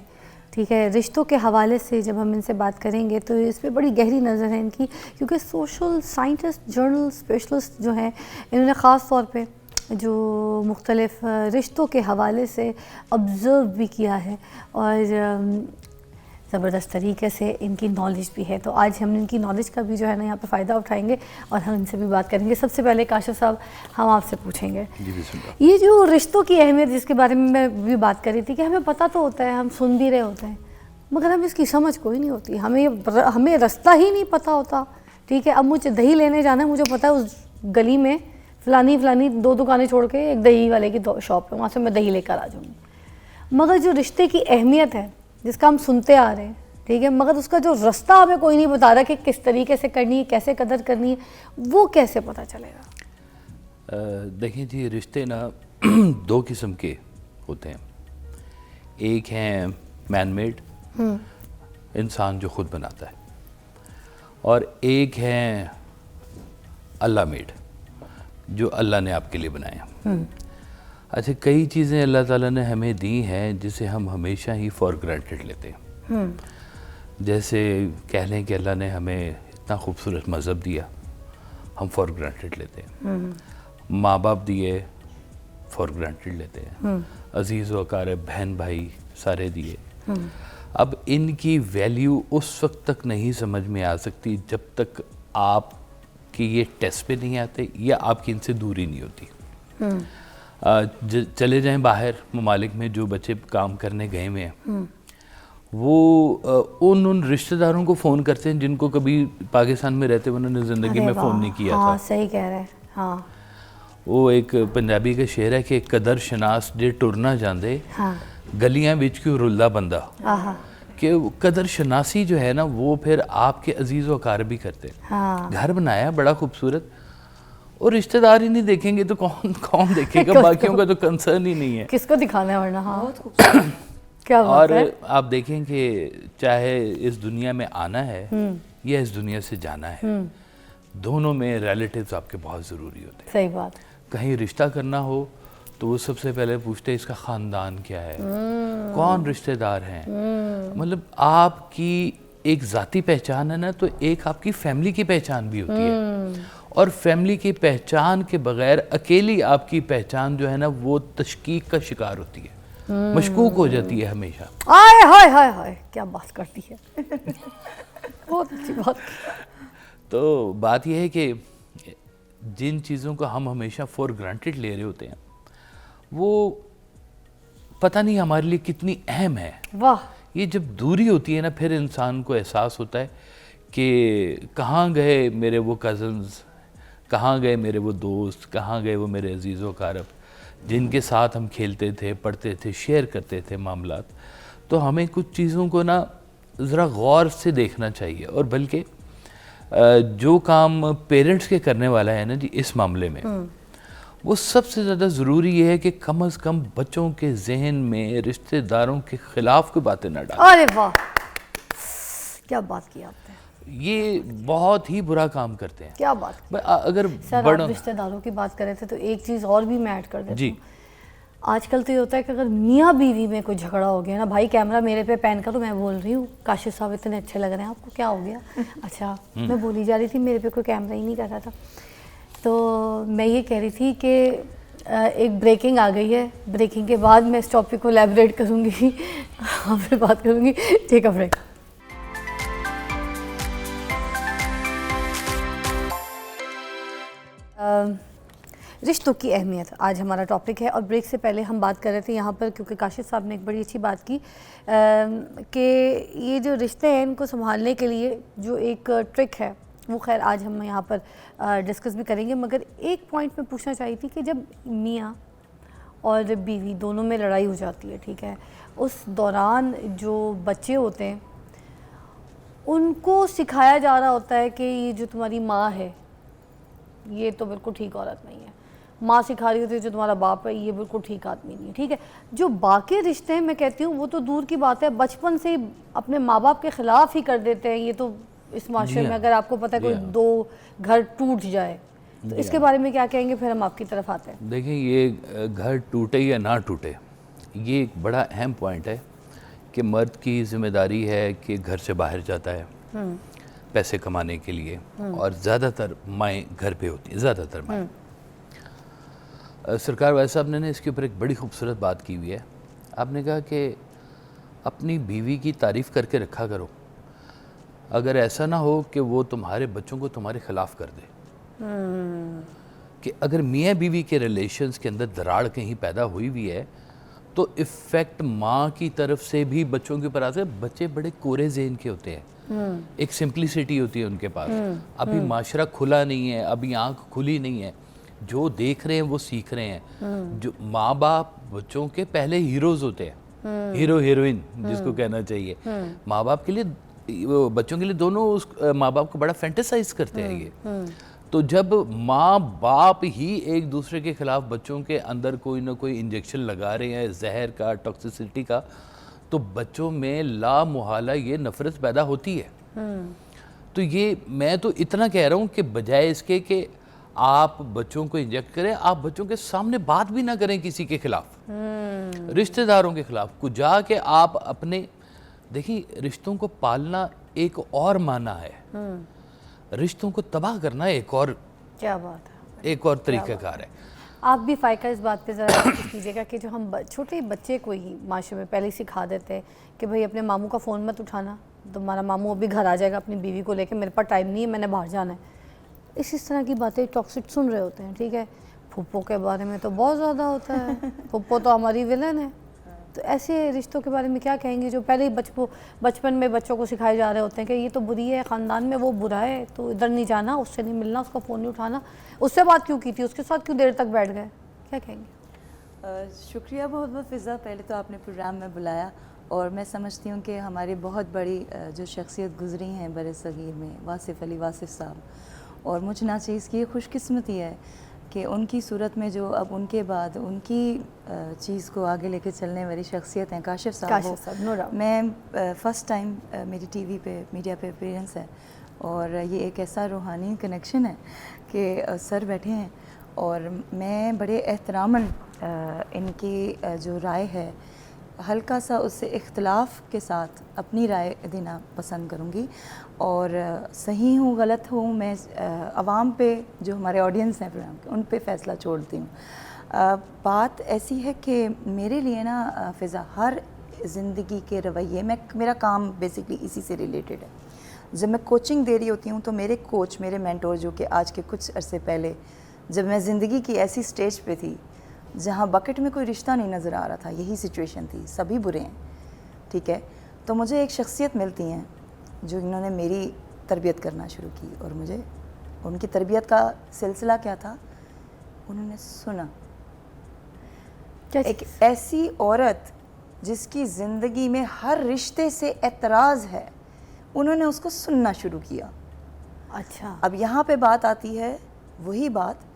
ٹھیک ہے. رشتوں کے حوالے سے جب ہم ان سے بات کریں گے تو اس پہ بڑی گہری نظر ہے ان کی, کیونکہ سوشل سائنٹسٹ جرنل اسپیشلسٹ جو ہیں انہوں نے خاص طور پہ جو مختلف رشتوں کے حوالے سے آبزرو بھی کیا ہے اور زبردست طریقے سے ان کی نالج بھی ہے. تو آج ہم ان کی نالج کا بھی جو ہے نا یہاں پہ فائدہ اٹھائیں گے اور ہم ان سے بھی بات کریں گے. سب سے پہلے کاشف صاحب ہم آپ سے پوچھیں گے یہ جو رشتوں کی اہمیت جس کے بارے میں بھی بات کر رہی تھی کہ ہمیں پتہ تو ہوتا ہے, ہم سن بھی رہے ہوتے ہیں, مگر ہمیں اس کی سمجھ کوئی نہیں ہوتی, ہمیں رستہ ہی نہیں پتہ ہوتا, ٹھیک ہے. اب مجھے دہی لینے جانا ہے, مجھے پتہ ہے اس گلی میں فلانی 2 دکانیں چھوڑ کے ایک دہی والے کی شاپ ہے, وہاں سے میں دہی لے کر آ جاؤں گی. مگر جو رشتے کی اہمیت ہے جس کا ہم سنتے آ رہے ہیں, ٹھیک ہے, مگر اس کا جو رستہ ہمیں کوئی نہیں بتا رہا کہ کس طریقے سے کرنی ہے, کیسے قدر کرنی ہے, وہ کیسے پتہ چلے گا؟ دیکھیں جی, رشتے نا 2 قسم کے ہوتے ہیں. ایک ہیں مین میڈ, انسان جو خود بناتا ہے, اور ایک ہیں اللہ میڈ جو اللہ نے آپ کے لیے بنایا. اچھا, کئی چیزیں اللہ تعالیٰ نے ہمیں دی ہیں جسے ہم ہمیشہ ہی فار گرانٹیڈ لیتے ہیں. جیسے کہہ لیں کہ اللہ نے ہمیں اتنا خوبصورت مذہب دیا, ہم فار گرانٹیڈ لیتے ہیں. ماں باپ دیے, فار گرانٹیڈ لیتے ہیں. عزیز و اقارب, بہن بھائی سارے دیے. اب ان کی ویلیو اس وقت تک نہیں سمجھ میں آ سکتی جب تک آپ کہ یہ ٹیسٹ پہ نہیں آتے یا آپ کی ان سے دوری نہیں ہوتی. چلے جائیں باہر ممالک میں, جو بچے کام کرنے گئے ہوئے ہیں وہ ان رشتہ داروں کو فون کرتے ہیں جن کو کبھی پاکستان میں رہتے انہوں نے زندگی میں فون نہیں کیا تھا. ہاں صحیح کہہ رہے ہیں. ہاں, وہ ایک پنجابی کا شعر ہے کہ قدر شناس جے ٹر نہ جاندے گلیاں وچ کیوں رلدا بندہ, کہ قدر شناسی جو ہے نا وہ پھر آپ کے عزیز و اقارب بھی کرتے ہیں. گھر بنایا بڑا خوبصورت, اور رشتہ دار ہی نہیں دیکھیں گے تو کون دیکھے گا, باقیوں کا تو کنسرن ہی نہیں ہے, کس کو دکھانا ہے ورنہ. ہاں کیا اور آپ دیکھیں کہ چاہے اس دنیا میں آنا ہے یا اس دنیا سے جانا ہے, دونوں میں ریلیٹیوز آپ کے بہت ضروری ہوتے ہیں. صحیح بات. کہیں رشتہ کرنا ہو تو وہ سب سے پہلے پوچھتے ہیں اس کا خاندان کیا ہے, کون رشتہ دار ہیں. مطلب آپ کی ایک ذاتی پہچان ہے نا, تو ایک آپ کی فیملی کی پہچان بھی ہوتی ہے, اور فیملی کی پہچان کے بغیر اکیلی آپ کی پہچان جو ہے نا وہ تشکیک کا شکار ہوتی ہے, مشکوک ہو جاتی ہے ہمیشہ. آئے ہائے ہائے ہائے, کیا بات کرتی ہے, بہت اچھی بات. تو بات یہ ہے کہ جن چیزوں کو ہم ہمیشہ فور گرانٹیڈ لے رہے ہوتے ہیں وہ پتہ نہیں ہمارے لیے کتنی اہم ہے. واہ. یہ جب دوری ہوتی ہے نا پھر انسان کو احساس ہوتا ہے کہ کہاں گئے میرے وہ کزنز, کہاں گئے میرے وہ دوست, کہاں گئے وہ میرے عزیز و اقارب جن کے ساتھ ہم کھیلتے تھے, پڑھتے تھے, شیئر کرتے تھے معاملات. تو ہمیں کچھ چیزوں کو نا ذرا غور سے دیکھنا چاہیے, اور بلکہ جو کام پیرنٹس کے کرنے والا ہے نا جی اس معاملے میں, وہ سب سے زیادہ ضروری یہ ہے کہ کم از کم بچوں کے ذہن میں رشتہ داروں کے خلاف کوئی باتیں نہ ڈالیں. ارے واہ, کیا بات کی آپ نے, یہ بہت ہی برا کام کرتے ہیں. کیا بات. اگر سر آپ رشتہ داروں کی بات کر رہے تھے تو ایک چیز اور بھی میں ایڈ کر دیتا ہوں. آج کل تو یہ ہوتا ہے کہ اگر میاں بیوی میں کوئی جھگڑا ہو گیا نا, بھائی کیمرہ میرے پہ پین کرو, میں بول رہی ہوں کاشف صاحب اتنے اچھے لگ رہے ہیں, آپ کو کیا ہو گیا؟ اچھا, میں بولی جا رہی تھی میرے پہ کوئی کیمرہ ہی نہیں کر رہا تھا. تو میں یہ کہہ رہی تھی کہ ایک بریکنگ آ گئی ہے, بریکنگ کے بعد میں اس ٹاپک کو ایلیبریٹ کروں گی, آپ سے بات کروں گی. ٹیک اے بریک. رشتوں کی اہمیت آج ہمارا ٹاپک ہے, اور بریک سے پہلے ہم بات کر رہے تھے یہاں پر, کیونکہ کاشف صاحب نے ایک بڑی اچھی بات کی کہ یہ جو رشتے ہیں ان کو سنبھالنے کے لیے جو ایک ٹرک ہے وہ خیر آج ہم یہاں پر ڈسکس بھی کریں گے، مگر ایک پوائنٹ میں پوچھنا چاہی تھی کہ جب میاں اور بیوی دونوں میں لڑائی ہو جاتی ہے، ٹھیک ہے، اس دوران جو بچے ہوتے ہیں ان کو سکھایا جا رہا ہوتا ہے کہ یہ جو تمہاری ماں ہے یہ تو بالکل ٹھیک عورت نہیں ہے، ماں سکھا رہی ہوتی ہے جو تمہارا باپ ہے یہ بالکل ٹھیک آدمی نہیں ہے، ٹھیک ہے. جو باقی رشتے ہیں میں کہتی ہوں وہ تو دور کی بات ہے، بچپن سے ہی اپنے ماں باپ کے خلاف ہی کر دیتے ہیں. یہ تو اس معاشرے میں اگر آپ کو پتہ ہے کوئی دو گھر ٹوٹ جائے تو اس کے بارے میں کیا کہیں گے؟ پھر ہم آپ کی طرف آتے ہیں. دیکھیں یہ گھر ٹوٹے یا نہ ٹوٹے یہ ایک بڑا اہم پوائنٹ ہے کہ مرد کی ذمہ داری ہے کہ گھر سے باہر جاتا ہے پیسے کمانے کے لیے، اور زیادہ تر مائیں گھر پہ ہوتی ہیں، زیادہ تر مائیں. سرکار وائس صاحب نے اس کے اوپر ایک بڑی خوبصورت بات کی ہوئی ہے. آپ نے کہا کہ اپنی بیوی کی تعریف کر کے رکھا کرو، اگر ایسا نہ ہو کہ وہ تمہارے بچوں کو تمہارے خلاف کر دے. کہ اگر میاں بیوی کے ریلیشنز کے اندر دراڑ کہیں پیدا ہوئی ہوئی ہے تو ایفیکٹ ماں کی طرف سے بھی بچوں کے اوپر آتے ہیں. بچے بڑے کورے ذہن کے ہوتے ہیں، ایک سمپلیسٹی ہوتی ہے ان کے پاس، ابھی معاشرہ کھلا نہیں ہے، ابھی آنکھ کھلی نہیں ہے، جو دیکھ رہے ہیں وہ سیکھ رہے ہیں. جو ماں باپ بچوں کے پہلے ہیروز ہوتے ہیں، ہیرو ہیروئن جس کو کہنا چاہیے. ماں باپ کے لیے، بچوں کے لیے دونوں اس ماں باپ کو بڑا فینٹیسائز کرتے ہیں یہ. تو جب ماں باپ ہی ایک دوسرے کے خلاف بچوں کے اندر کوئی نہ کوئی انجیکشن لگا رہے ہیں زہر کا، ٹاکسیسٹی کا، تو بچوں میں لا محالہ یہ نفرت پیدا ہوتی ہے. تو یہ میں تو اتنا کہہ رہا ہوں کہ بجائے اس کے کہ آپ بچوں کو انجیکٹ کریں، آپ بچوں کے سامنے بات بھی نہ کریں کسی کے خلاف، رشتہ داروں کے خلاف. کو جا کے آپ اپنے دیکھیں رشتوں کو پالنا ایک اور معنی ہے، رشتوں کو تباہ کرنا ایک اور، کیا بات ہے، ایک اور طریقہ کار ہے. آپ بھی فائقہ اس بات پہ ذرا کیجیے گا کہ جو ہم چھوٹے بچے کو ہی معاشرے میں پہلے ہی سکھا دیتے ہیں کہ بھئی اپنے ماموں کا فون مت اٹھانا، تمہارا ماموں ابھی گھر آ جائے گا اپنی بیوی کو لے کے، میرے پاس ٹائم نہیں ہے، میں نے باہر جانا ہے. اس طرح کی باتیں ٹاکسک سن رہے ہوتے ہیں، ٹھیک ہے. پھپھو کے بارے میں تو بہت زیادہ ہوتا ہے، پھپھو تو ہماری ولن ہے. تو ایسے رشتوں کے بارے میں کیا کہیں گے جو پہلے ہی بچپن میں بچوں کو سکھائے جا رہے ہوتے ہیں کہ یہ تو بری ہے، خاندان میں وہ برا ہے، تو ادھر نہیں جانا، اس سے نہیں ملنا، اس کا فون نہیں اٹھانا. اس سے بات کیوں کی تھی، اس کے ساتھ کیوں دیر تک بیٹھ گئے، کیا کہیں گے؟ شکریہ بہت بہت فضا، پہلے تو آپ نے پروگرام میں بلایا، اور میں سمجھتی ہوں کہ ہماری بہت بڑی جو شخصیت گزری ہیں بر صغیر میں، واصف علی واصف صاحب، اور مجھ ناچیز کی خوش قسمتی ہے کہ ان کی صورت میں جو اب ان کے بعد ان کی چیز کو آگے لے کے چلنے والی شخصیت ہیں کاشف صاحب. میں فرسٹ ٹائم میری ٹی وی پہ میڈیا پہ اپیرنس ہے، اور یہ ایک ایسا روحانی کنیکشن ہے کہ سر بیٹھے ہیں، اور میں بڑے احتراماً ان کی جو رائے ہے ہلکا سا اس سے اختلاف کے ساتھ اپنی رائے دینا پسند کروں گی. اور صحیح ہوں غلط ہوں میں عوام پہ، جو ہمارے آڈینس ہیں پروگرام کے، ان پہ فیصلہ چھوڑتی ہوں. بات ایسی ہے کہ میرے لیے نا فضا ہر زندگی کے رویے، میرا کام بیسکلی اسی سے ریلیٹڈ ہے. جب میں کوچنگ دے رہی ہوتی ہوں تو میرے کوچ، میرے مینٹور، جو کہ آج کے کچھ عرصے پہلے جب میں زندگی کی ایسی سٹیج پہ تھی جہاں بکٹ میں کوئی رشتہ نہیں نظر آ رہا تھا، یہی سچویشن تھی، سبھی برے ہیں، ٹھیک ہے، تو مجھے ایک شخصیت ملتی ہیں جو انہوں نے میری تربیت کرنا شروع کی. اور مجھے ان کی تربیت کا سلسلہ کیا تھا، انہوں نے سنا. ایک ایسی عورت جس کی زندگی میں ہر رشتے سے اعتراض ہے، انہوں نے اس کو سننا شروع کیا. اچھا، اب یہاں پہ بات آتی ہے وہی بات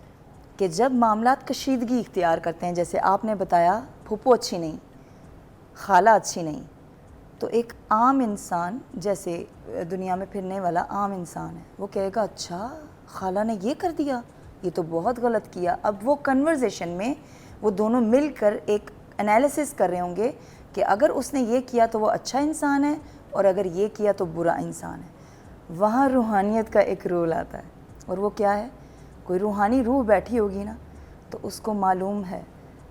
کہ جب معاملات کشیدگی اختیار کرتے ہیں، جیسے آپ نے بتایا پھپھو اچھی نہیں، خالہ اچھی نہیں، تو ایک عام انسان، جیسے دنیا میں پھرنے والا عام انسان ہے، وہ کہے گا اچھا خالہ نے یہ کر دیا، یہ تو بہت غلط کیا. اب وہ کنورزیشن میں وہ دونوں مل کر ایک انالیسس کر رہے ہوں گے کہ اگر اس نے یہ کیا تو وہ اچھا انسان ہے، اور اگر یہ کیا تو برا انسان ہے. وہاں روحانیت کا ایک رول آتا ہے، اور وہ کیا ہے، کوئی روحانی روح بیٹھی ہوگی نا تو اس کو معلوم ہے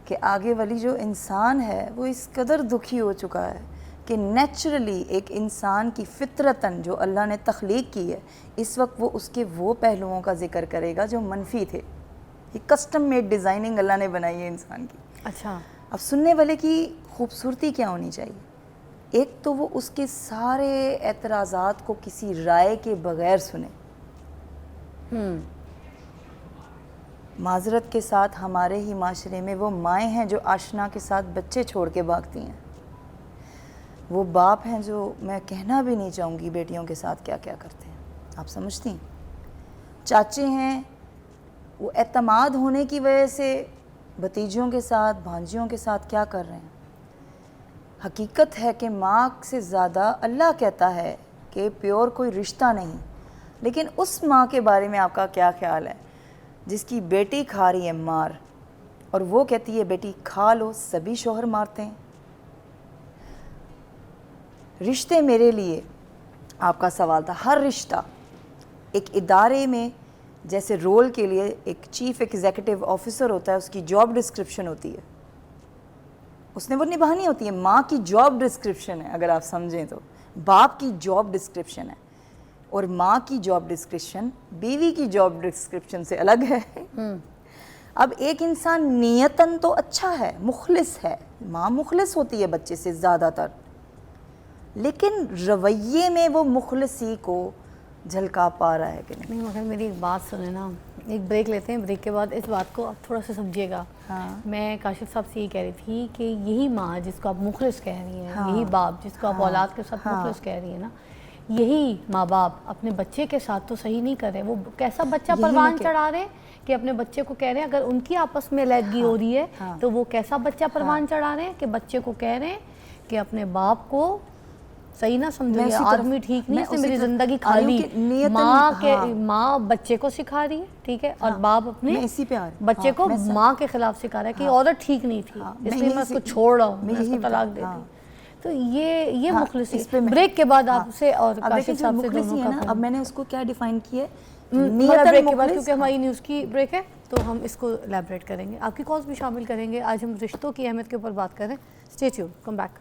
کہ آگے والی جو انسان ہے وہ اس قدر دکھی ہو چکا ہے کہ نیچرلی ایک انسان کی فطرتاً جو اللہ نے تخلیق کی ہے، اس وقت وہ اس کے وہ پہلوؤں کا ذکر کرے گا جو منفی تھے. یہ کسٹم میڈ ڈیزائننگ اللہ نے بنائی ہے انسان کی. اچھا، اب سننے والے کی خوبصورتی کیا ہونی چاہیے، ایک تو وہ اس کے سارے اعتراضات کو کسی رائے کے بغیر سنے، معذرت کے ساتھ ہمارے ہی معاشرے میں وہ مائیں ہیں جو آشنا کے ساتھ بچے چھوڑ کے بھاگتی ہیں، وہ باپ ہیں جو میں کہنا بھی نہیں چاہوں گی بیٹیوں کے ساتھ کیا کیا کرتے ہیں، آپ سمجھتی ہیں؟ چاچے ہیں وہ اعتماد ہونے کی وجہ سے بھتیجوں کے ساتھ بھانجیوں کے ساتھ کیا کر رہے ہیں۔ حقیقت ہے کہ ماں سے زیادہ اللہ کہتا ہے کہ پیور کوئی رشتہ نہیں، لیکن اس ماں کے بارے میں آپ کا کیا خیال ہے جس کی بیٹی کھا رہی ہے مار، اور وہ کہتی ہے بیٹی کھا لو، سبھی شوہر مارتے ہیں۔ رشتے میرے لیے آپ کا سوال تھا، ہر رشتہ ایک ادارے میں جیسے رول کے لیے ایک چیف ایگزیکٹو آفیسر ہوتا ہے، اس کی جاب ڈسکرپشن ہوتی ہے، اس نے وہ نبھانی ہوتی ہے۔ ماں کی جاب ڈسکرپشن ہے، اگر آپ سمجھیں تو باپ کی جاب ڈسکرپشن ہے، اور ماں کی جاب ڈسکرپشن بیوی کی جاب ڈسکرپشن سے الگ ہے۔ اب ایک انسان نیتاً تو اچھا ہے، مخلص ہے، ماں مخلص ہوتی ہے بچے سے زیادہ تر، لیکن رویے میں وہ مخلصی کو جھلکا پا رہا ہے کہ نہیں؟ مگر میری ایک بات سنیں نا، ایک بریک لیتے ہیں، بریک کے بعد اس بات کو آپ تھوڑا سا سمجھیے گا۔ میں کاشف صاحب سے یہ کہہ رہی تھی کہ یہی ماں جس کو آپ مخلص کہہ رہی ہیں، یہی باپ جس کو آپ اولاد کے ساتھ مخلص کہہ رہی ہیں نا، یہی ماں باپ اپنے بچے کے ساتھ تو صحیح نہیں کر رہے۔ وہ کیسا بچہ پروان چڑھا رہے ہیں کہ اپنے بچے کو کہہ رہے ہیں، اگر ان کی آپس میں علیحدگی ہو رہی ہے تو وہ کیسا بچہ پروان چڑھا رہے ہیں کہ بچے کو کہہ رہے ہیں کہ اپنے باپ کو صحیح نہ سمجھو، یہ آدمی ٹھیک نہیں، اس نے میری زندگی کھا لی۔ ماں بچے کو سکھا رہی ہے، ٹھیک ہے، اور باپ اپنے بچے کو ماں کے خلاف سکھا رہا ہے کہ عورت ٹھیک نہیں تھی، اس لیے میں اس کو چھوڑ رہا ہوں، میں اس کو طلاق دے دی۔ تو یہ مخلصی، بریک کے بعد آپ سے اور کاشف صاحب سے دونوں کا، اب میں نے اس کو کیا ڈیفائن کیا ہے، بریک کے بعد، کیونکہ ہماری نیوز کی بریک ہے تو ہم اس کو الیبریٹ کریں گے، آپ کی کالز بھی شامل کریں گے۔ آج ہم رشتوں کی اہمیت کے اوپر بات کریں۔ Stay tune, come back.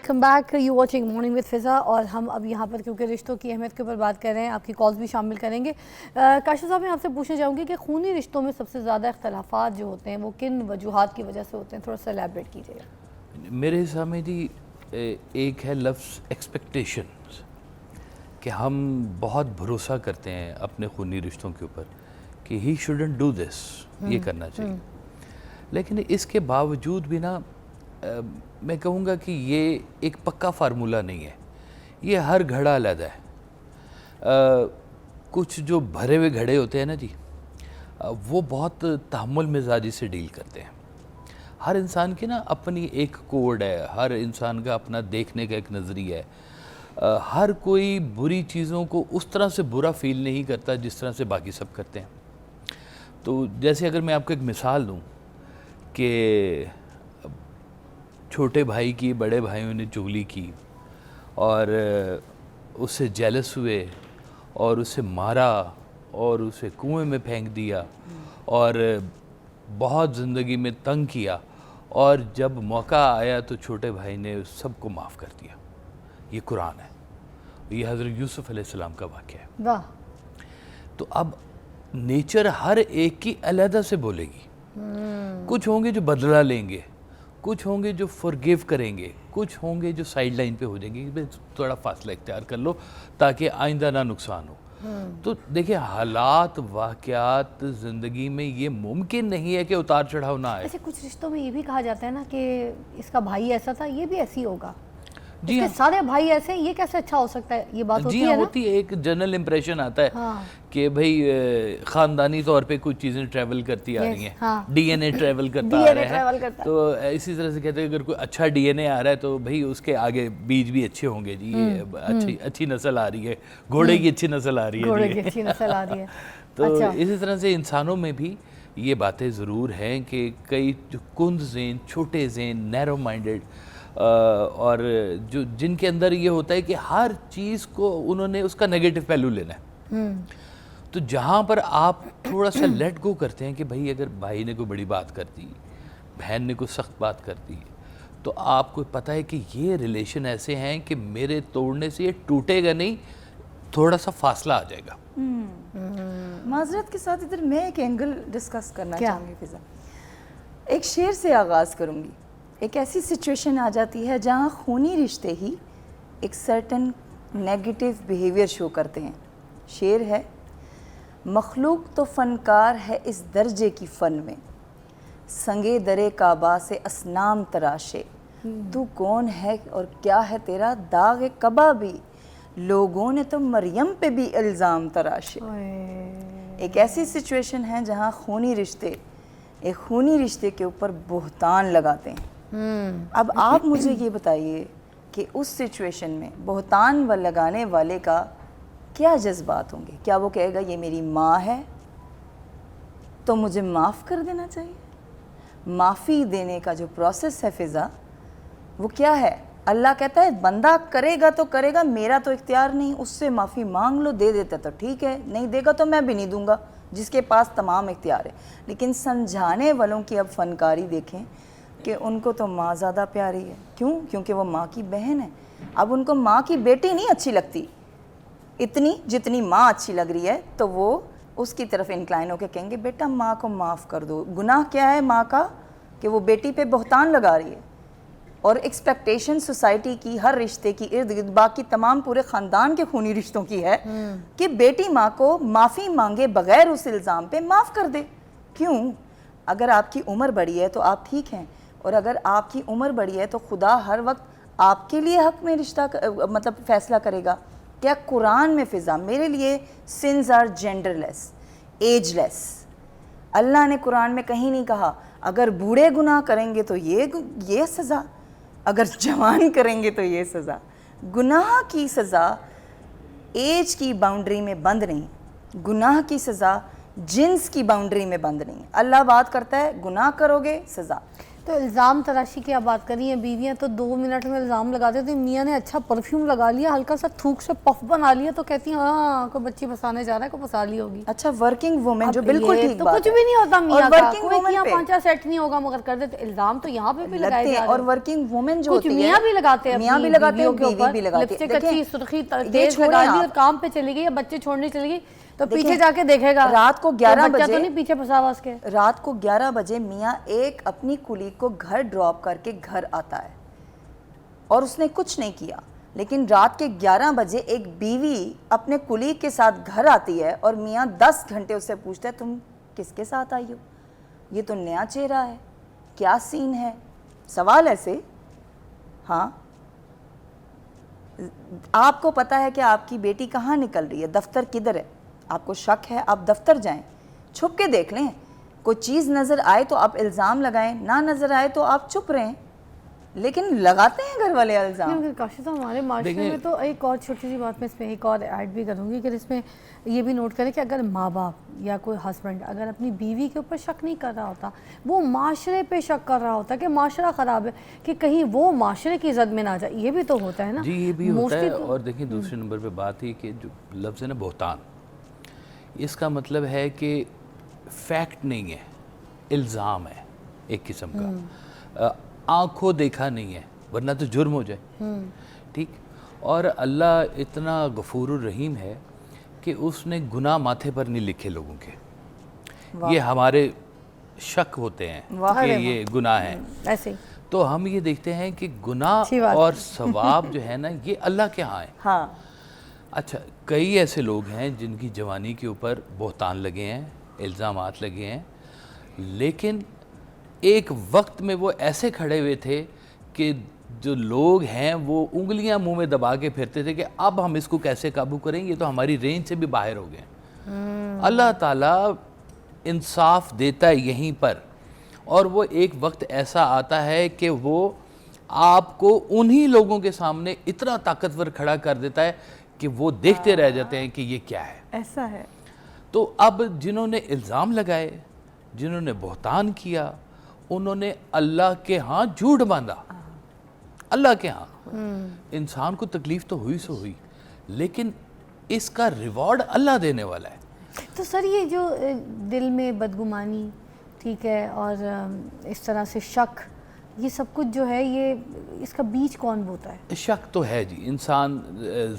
Come back, you watching morning with فضا، اور ہم اب یہاں پر کیونکہ رشتوں کی اہمیت کے اوپر بات کر رہے ہیں، آپ کی کالز بھی شامل کریں گے۔ کاشف صاحب، میں آپ سے پوچھنا چاہوں گی کہ خونی رشتوں میں سب سے زیادہ اختلافات جو ہوتے ہیں وہ کن وجوہات کی وجہ سے ہوتے ہیں؟ تھوڑا سا الیبریٹ کیجیے گا۔ میرے حساب میں جی ایک ہے لفظ ایکسپیکٹیشنز، کہ ہم بہت بھروسہ کرتے ہیں اپنے خونی رشتوں کے اوپر کہ ہی شوڈنٹ ڈو دس، یہ کرنا چاہیے، لیکن اس کے باوجود بھی نا میں کہوں گا کہ یہ ایک پکا فارمولہ نہیں ہے، یہ ہر گھڑا علیحدہ ہے۔ کچھ جو بھرے ہوئے گھڑے ہوتے ہیں نا جی، وہ بہت تحمل مزاجی سے ڈیل کرتے ہیں۔ ہر انسان کی نا اپنی ایک کوڈ ہے، ہر انسان کا اپنا دیکھنے کا ایک نظریہ ہے، ہر کوئی بری چیزوں کو اس طرح سے برا فیل نہیں کرتا جس طرح سے باقی سب کرتے ہیں۔ تو جیسے اگر میں آپ کو ایک مثال دوں کہ چھوٹے بھائی کی بڑے بھائیوں نے چغلی کی اور اس سے جیلس ہوئے اور اسے مارا اور اسے کنویں میں پھینک دیا اور بہت زندگی میں تنگ کیا، اور جب موقع آیا تو چھوٹے بھائی نے سب کو معاف کر دیا۔ یہ قرآن ہے، یہ حضرت یوسف علیہ السلام کا واقعہ ہے۔ واہ! تو اب نیچر ہر ایک کی علیحدہ سے بولے گی، کچھ ہوں گے جو بدلہ لیں گے، کچھ ہوں گے جو فرگیو کریں گے، کچھ ہوں گے جو سائیڈ لائن پہ ہو جائیں گے کہ تھوڑا فاصلہ اختیار کر لو تاکہ آئندہ نہ نقصان ہو۔ تو دیکھیں، حالات واقعات زندگی میں یہ ممکن نہیں ہے کہ اتار چڑھاؤ نہ آئے۔ ایسے کچھ رشتوں میں یہ بھی کہا جاتا ہے نا کہ اس کا بھائی ایسا تھا، یہ بھی ایسی ہوگا، جی اس کے سارے بھائی ایسے ہیں، یہ کیسے اچھا ہو سکتا ہے؟ یہ بات ہوتی ہے نا؟ ہوتی ہے، ایک جنرل امپریشن آتا ہے کہ بھئی خاندانی طور پہ کچھ چیزیں ٹریول کرتی آ رہی ہیں، ڈی این اے ٹریول کرتا آ رہا ہے، تو اسی طرح سے کہتے ہیں اگر کوئی اچھا ڈی این اے آ رہا ہے تو بھئی اس کے آگے بیج بھی اچھے ہوں گے جی، یہ اچھی نسل آ رہی ہے، گھوڑے کی اچھی نسل آ رہی ہے، گھوڑے کی اچھی نسل آ رہی ہے۔ تو اسی طرح سے انسانوں میں بھی یہ باتیں ضرور ہیں کہ کئی جو کند ذہن، چھوٹے ذہن، نیرو مائنڈڈ، اور جو جن کے اندر یہ ہوتا ہے کہ ہر چیز کو انہوں نے اس کا نیگیٹو پہلو لینا ہے، تو جہاں پر آپ تھوڑا سا لیٹ گو کرتے ہیں کہ بھائی اگر بھائی نے کوئی بڑی بات کر دی، بہن نے کوئی سخت بات کر دی، تو آپ کو پتہ ہے کہ یہ ریلیشن ایسے ہیں کہ میرے توڑنے سے یہ ٹوٹے گا نہیں، تھوڑا سا فاصلہ آ جائے گا۔ معذرت کے ساتھ ادھر میں ایک اینگل ڈسکس کرنا چاہوں گی فضا، ایک شعر سے آغاز کروں گی۔ ایک ایسی سچویشن آ جاتی ہے جہاں خونی رشتے ہی ایک سرٹن نیگیٹو بیہیویئر شو کرتے ہیں. شعر ہے, مخلوق تو فنکار ہے اس درجے کی فن میں, سنگے درے کعبہ سے اصنام تراشے, تو کون ہے اور کیا ہے تیرا داغ کعبہ بھی, لوگوں نے تو مریم پہ بھی الزام تراشے. ایک ایسی سچویشن ہے جہاں خونی رشتے ایک خونی رشتے کے اوپر بہتان لگاتے ہیں. اب آپ مجھے یہ بتائیے کہ اس سچویشن میں بہتان لگانے والے کا کیا جذبات ہوں گے؟ کیا وہ کہے گا یہ میری ماں ہے تو مجھے معاف کر دینا چاہیے؟ معافی دینے کا جو پروسیس ہے فضا, وہ کیا ہے؟ اللہ کہتا ہے بندہ کرے گا تو کرے گا, میرا تو اختیار نہیں, اس سے معافی مانگ لو, دے دیتا تو ٹھیک ہے, نہیں دے گا تو میں بھی نہیں دوں گا, جس کے پاس تمام اختیار ہے. لیکن سمجھانے والوں کی اب فنکاری دیکھیں کہ ان کو تو ماں زیادہ پیاری ہے. کیوں؟ کیونکہ وہ ماں کی بہن ہے. اب ان کو ماں کی بیٹی نہیں اچھی لگتی اتنی جتنی ماں اچھی لگ رہی ہے, تو وہ اس کی طرف انکلائن ہو کے کہیں گے بیٹا ماں کو معاف کر دو. گناہ کیا ہے ماں کا کہ وہ بیٹی پہ بہتان لگا رہی ہے, اور ایکسپیکٹیشن سوسائٹی کی ہر رشتے کی ارد گرد باقی تمام پورے خاندان کے خونی رشتوں کی ہے کہ بیٹی ماں کو معافی مانگے بغیر اس الزام پہ معاف کر دے. کیوں؟ اگر آپ کی عمر بڑی ہے تو آپ ٹھیک ہیں, اور اگر آپ کی عمر بڑی ہے تو خدا ہر وقت آپ کے لیے حق میں رشتہ مطلب فیصلہ کرے گا. کیا قرآن میں فضا میرے لیے sins are genderless, ageless. Allah نے قرآن میں کہیں نہیں کہا اگر بوڑھے گناہ کریں گے تو یہ سزا, اگر جوان کریں گے تو یہ سزا. گناہ کی سزا ایج کی باؤنڈری میں بند نہیں, گناہ کی سزا جنس کی باؤنڈری میں بند نہیں. اللہ بات کرتا ہے گناہ کرو گے سزا. تو الزام تراشی کی آپ بات کر رہی ہیں, بیویاں تو 2 منٹ میں الزام لگاتے تھے, میاں نے اچھا پرفیوم لگا لیا, ہلکا سا تھوک سے پف بنا لیا تو کہتی ہیں ہاں کوئی بچی بسانے جا رہا ہے, کوئی بسا لی ہوگی. اچھا ورکنگ وومن جو بالکل ٹھیک تو بات کچھ بھی نہیں ہوتا میاں کا, کوئی کیا پہ 5 سیٹ نہیں ہوگا مگر کر دیتے. الزام تو یہاں پہ بھی لگائے لگتے جا ہیں, رہے اور ہیں, ورکنگ وومن جو کچھ ہوتی ہے میاں بھی لگاتے ہیں, میاں بھی لگاتے ہیں, بیوی بھی لگاتے ہیں. لپسٹک اچھی سرخی تیز چھوڑیں لگا لی آپ. اور کام پہ چلی گئی, بچے چھوڑنے چلی گئی تو پیچھے جا کے دیکھے گا رات کو 11 بچہ بجے تو نہیں پیچھے پھنسا ہوا اس کے. رات کو 11 بجے میاں ایک اپنی کلی کو گھر ڈراپ کر کے گھر آتا ہے اور اس نے کچھ نہیں کیا, لیکن رات کے 11 بجے ایک بیوی اپنے کلی کے ساتھ گھر آتی ہے اور میاں 10 گھنٹے اس سے پوچھتا ہے تم کس کے ساتھ آئی ہو, یہ تو نیا چہرہ ہے, کیا سین ہے. سوال ایسے. ہاں آپ کو پتا ہے کہ آپ کی بیٹی کہاں نکل رہی ہے, دفتر کدھر ہے, آپ کو شک ہے آپ دفتر جائیں, چھپ کے دیکھ لیں, کوئی چیز نظر آئے تو آپ الزام لگائیں, نہ نظر آئے تو آپ چپ رہیں, لیکن لگاتے ہیں گھر والے الزام. کاشف صاحب ہمارے معاشرے میں تو ایک اور چھوٹی سی بات میں اس میں ایک اور ایڈ بھی کروں گی کہ اس میں یہ بھی نوٹ کریں کہ اگر ماں باپ یا کوئی ہسبینڈ اگر اپنی بیوی کے اوپر شک نہیں کر رہا ہوتا, وہ معاشرے پہ شک کر رہا ہوتا کہ معاشرہ خراب ہے, کہ کہیں وہ معاشرے کی زد میں نہ جائے. یہ بھی تو ہوتا ہے نا جی, یہ بھی ہوتا ہے. اور دیکھیں دوسرے نمبر پہ بات ہی کہ جو لفظ ہے نا بہتان, اس کا مطلب ہے کہ فیکٹ نہیں ہے, الزام ہے ایک قسم کا, آنکھوں دیکھا نہیں ہے, ورنہ تو جرم ہو جائے. ٹھیک. اور اللہ اتنا غفور الرحیم ہے کہ اس نے گناہ ماتھے پر نہیں لکھے لوگوں کے, یہ ہمارے شک ہوتے ہیں کہ یہ گناہ ہیں. ایسے تو ہم یہ دیکھتے ہیں کہ گناہ اور ثواب جو ہے نا یہ اللہ کے ہاں ہے. ہاں اچھا, کئی ایسے لوگ ہیں جن کی جوانی کے اوپر بہتان لگے ہیں, الزامات لگے ہیں, لیکن ایک وقت میں وہ ایسے کھڑے ہوئے تھے کہ جو لوگ ہیں وہ انگلیاں منہ میں دبا کے پھرتے تھے کہ اب ہم اس کو کیسے قابو کریں, یہ تو ہماری رینج سے بھی باہر ہو گئے. اللہ تعالیٰ انصاف دیتا ہے یہیں پر, اور وہ ایک وقت ایسا آتا ہے کہ وہ آپ کو انہی لوگوں کے سامنے اتنا طاقتور کھڑا کر دیتا ہے کہ وہ دیکھتے رہ جاتے ہیں کہ یہ کیا ہے. ایسا ہے. تو اب جنہوں نے الزام لگائے, جنہوں نے بہتان کیا, انہوں نے اللہ کے ہاں جھوٹ باندھا. اللہ کے ہاں انسان کو تکلیف تو ہوئی سو ہوئی, لیکن اس کا ریوارڈ اللہ دینے والا ہے. تو سر یہ جو دل میں بدگمانی, ٹھیک ہے, اور اس طرح سے شک, یہ سب کچھ جو ہے یہ اس کا بیج کون بوتا ہے؟ شک تو ہے جی, انسان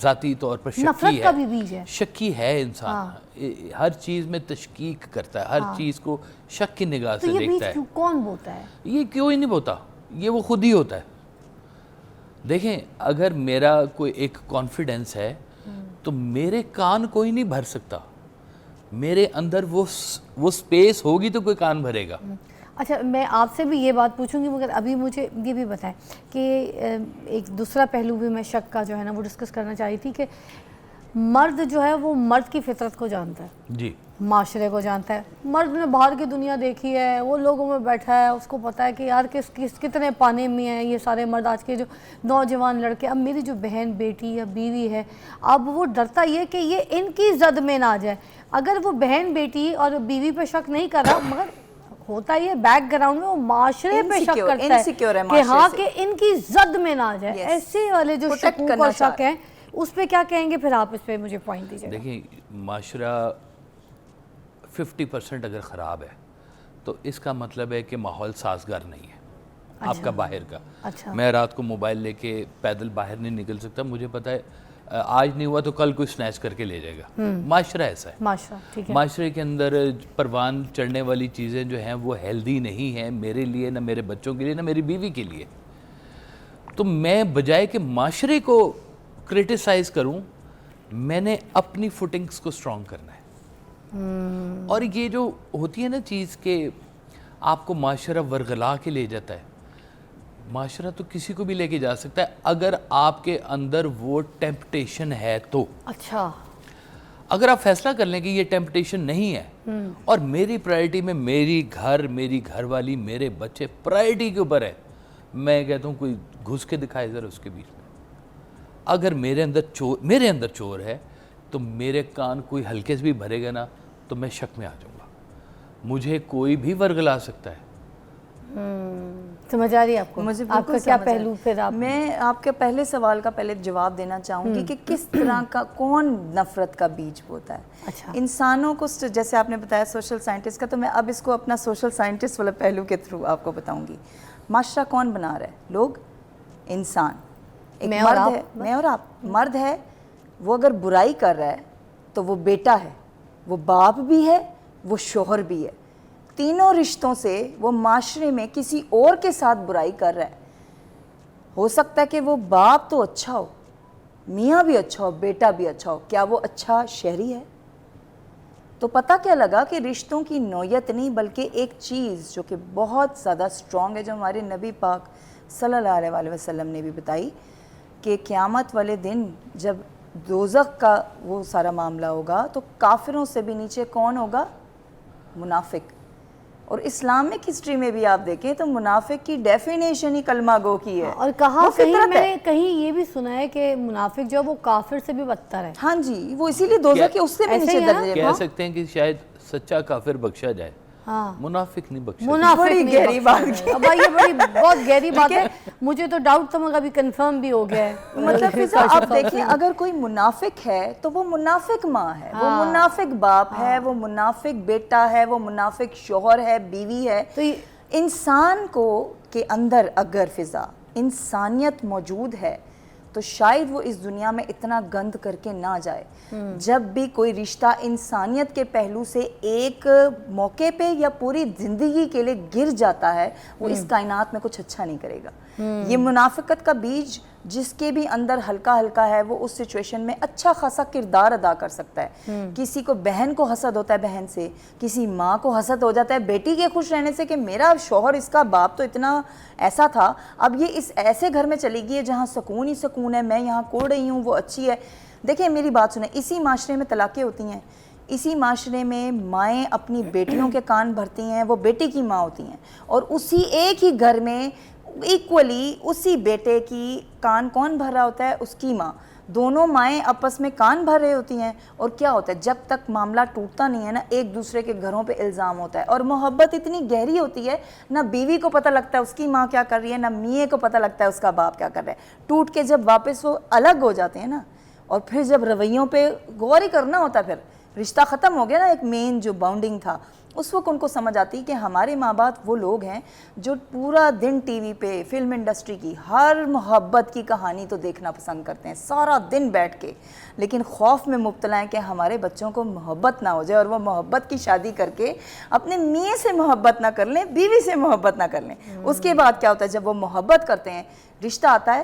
ذاتی طور پر شکی ہے. نفرت کا بھی بیج ہے, شکی ہے انسان, ہر چیز میں تشکیک کرتا ہے, ہر چیز کو شک کی نگاہ سے دیکھتا ہے. تو یہ بیج کون بوتا ہے؟ یہ کیوں ہی نہیں بوتا, یہ وہ خود ہی ہوتا ہے. دیکھیں اگر میرا کوئی ایک کانفیڈنس ہے تو میرے کان کوئی نہیں بھر سکتا, میرے اندر وہ سپیس ہوگی تو کوئی کان بھرے گا. اچھا میں آپ سے بھی یہ بات پوچھوں گی, مگر ابھی مجھے یہ بھی بتائیں کہ ایک دوسرا پہلو بھی میں شک کا جو ہے نا وہ ڈسکس کرنا چاہی تھی کہ مرد جو ہے وہ مرد کی فطرت کو جانتا ہے, جی معاشرے کو جانتا ہے. مرد نے باہر کی دنیا دیکھی ہے, وہ لوگوں میں بیٹھا ہے, اس کو پتہ ہے کہ یار کتنے پانے میں ہیں یہ سارے مرد. آج کے جو نوجوان لڑکے, اب میری جو بہن بیٹی یا بیوی ہے, اب وہ ڈرتا یہ کہ یہ ان کی زد میں نہ آ جائے. اگر وہ بہن بیٹی اور بیوی پہ شک نہیں کر رہا, مگر ہوتا یہ بیک گراؤنڈ میں وہ معاشرے پہ شک کرتا ہے کہ ہاں کہ ان کی زد میں نہ آ جائے. ایسے والے جو شکوک اور شک ہیں اس پہ کیا کہیں گے پھر آپ اس پہ مجھے پوائنٹ دیجیے. دیکھیں معاشرہ 50% اگر خراب ہے تو اس کا مطلب ہے کہ ماحول سازگار نہیں ہے آپ کا باہر کا. میں رات کو موبائل لے کے پیدل باہر نہیں نکل سکتا, مجھے پتا ہے آج نہیں ہوا تو کل کوئی سنیچ کر کے لے جائے گا. معاشرہ ایسا ہے, معاشرے کے اندر پروان چڑھنے والی چیزیں جو ہیں وہ ہیلدی نہیں ہیں میرے لیے, نہ میرے بچوں کے لیے, نہ میری بیوی کے لیے. تو میں بجائے کہ معاشرے کو کرٹیسائز کروں, میں نے اپنی فوٹنگز کو سٹرونگ کرنا ہے. اور یہ جو ہوتی ہے نا چیز کہ آپ کو معاشرہ ورغلا کے لے جاتا ہے, معاشرہ تو کسی کو بھی لے کے جا سکتا ہے اگر آپ کے اندر وہ ٹیمپٹیشن ہے تو. اچھا اگر آپ فیصلہ کر لیں کہ یہ ٹیمپٹیشن نہیں ہے اور میری پرائرٹی میں میری گھر والی, میرے بچے پرائرٹی کے اوپر ہے, میں کہتا ہوں کوئی گھس کے دکھائے ذرا اس کے بیچ میں. اگر میرے اندر چور ہے تو میرے کان کوئی ہلکے سے بھی بھرے گا نا تو میں شک میں آ جاؤں گا, مجھے کوئی بھی ورغلا سکتا ہے. سمجھ آ رہی ہے آپ کو؟ مجھے آپ کا کیا پہلو پھر آپ؟ میں آپ کے پہلے سوال کا پہلے جواب دینا چاہوں گی کہ کس طرح کا کون نفرت کا بیج ہوتا ہے. اچھا انسانوں کو جیسے آپ نے بتایا سوشل سائنٹسٹ کا, تو میں اب اس کو اپنا سوشل سائنٹسٹ والا پہلو کے تھرو آپ کو بتاؤں گی. معاشرہ کون بنا رہا ہے؟ لوگ, انسان. ایک مرد ہے, میں اور آپ, مرد ہے وہ اگر برائی کر رہا ہے تو وہ بیٹا ہے, وہ باپ بھی ہے, وہ شوہر بھی ہے. تینوں رشتوں سے وہ معاشرے میں کسی اور کے ساتھ برائی کر رہا ہے. ہو سکتا ہے کہ وہ باپ تو اچھا ہو, میاں بھی اچھا ہو, بیٹا بھی اچھا ہو, کیا وہ اچھا شہری ہے؟ تو پتہ کیا لگا کہ رشتوں کی نوعیت نہیں بلکہ ایک چیز جو کہ بہت زیادہ سٹرونگ ہے, جو ہمارے نبی پاک صلی اللہ علیہ وسلم نے بھی بتائی کہ قیامت والے دن جب دوزخ کا وہ سارا معاملہ ہوگا تو کافروں سے بھی نیچے کون ہوگا؟ منافق. اور اسلامک ہسٹری میں بھی آپ دیکھیں تو منافق کی ڈیفینیشن ہی کلمہ گو کی ہے. اور کہاں کہیں یہ بھی سنا ہے کہ منافق جو وہ کافر سے بھی بدتر ہے. ہاں جی, وہ اسی لیے دوزخ کے اس سے بھی نیچے درجے. کہہ سکتے ہیں کہ شاید سچا کافر بخشا جائے, منافق نہیں بخشا. منافق نہیں گہری بات ہے. اب یہ بڑی بہت گہری بات ہے, مجھے تو ڈاؤٹ تھا مگر ابھی کنفرم بھی ہو گیا ہے. مطلب فضا آپ دیکھیں اگر کوئی منافق ہے تو وہ منافق ماں ہے, وہ منافق باپ ہے, وہ منافق بیٹا ہے, وہ منافق شوہر ہے, بیوی ہے. انسان کو کے اندر اگر فضا انسانیت موجود ہے تو شاید وہ اس دنیا میں اتنا گند کر کے نہ جائے. جب بھی کوئی رشتہ انسانیت کے پہلو سے ایک موقع پہ یا پوری زندگی کے لیے گر جاتا ہے, وہ اس کائنات میں کچھ اچھا نہیں کرے گا. یہ منافقت کا بیج جس کے بھی اندر ہلکا ہلکا ہے وہ اس سچویشن میں اچھا خاصا کردار ادا کر سکتا ہے. کسی کو بہن کو حسد ہوتا ہے بہن سے, کسی ماں کو حسد ہو جاتا ہے بیٹی کے خوش رہنے سے کہ میرا شوہر, اس کا باپ تو اتنا ایسا تھا, اب یہ اس ایسے گھر میں چلی گئی ہے جہاں سکون ہی سکون ہے, میں یہاں کوڑ رہی ہوں, وہ اچھی ہے. دیکھیں میری بات سنیں, اسی معاشرے میں طلاقیں ہوتی ہیں, اسی معاشرے میں مائیں اپنی بیٹیوں کے کان بھرتی ہیں, وہ بیٹی کی ماں ہوتی ہیں, اور اسی ایک ہی گھر میں ایکولی اسی بیٹے کی کان کون بھر رہا ہوتا ہے؟ اس کی ماں. دونوں مائیں آپس میں کان بھر رہی ہوتی ہیں, اور کیا ہوتا ہے جب تک معاملہ ٹوٹتا نہیں ہے نا, ایک دوسرے کے گھروں پہ الزام ہوتا ہے, اور محبت اتنی گہری ہوتی ہے, نہ بیوی کو پتہ لگتا ہے اس کی ماں کیا کر رہی ہے, نہ میاں کو پتہ لگتا ہے اس کا باپ کیا کر رہا ہے. ٹوٹ کے جب واپس وہ الگ ہو جاتے ہیں نا, اور پھر جب رویوں پہ غور ہی کرنا ہوتا ہے, پھر رشتہ ختم ہو گیا نا, ایک مین جو باؤنڈنگ تھا, اس وقت ان کو سمجھ آتی کہ ہمارے ماں باپ وہ لوگ ہیں جو پورا دن ٹی وی پہ فلم انڈسٹری کی ہر محبت کی کہانی تو دیکھنا پسند کرتے ہیں سارا دن بیٹھ کے, لیکن خوف میں مبتلا ہیں کہ ہمارے بچوں کو محبت نہ ہو جائے, اور وہ محبت کی شادی کر کے اپنے میاں سے محبت نہ کر لیں, بیوی سے محبت نہ کر لیں. اس کے بعد کیا ہوتا ہے, جب وہ محبت کرتے ہیں, رشتہ آتا ہے,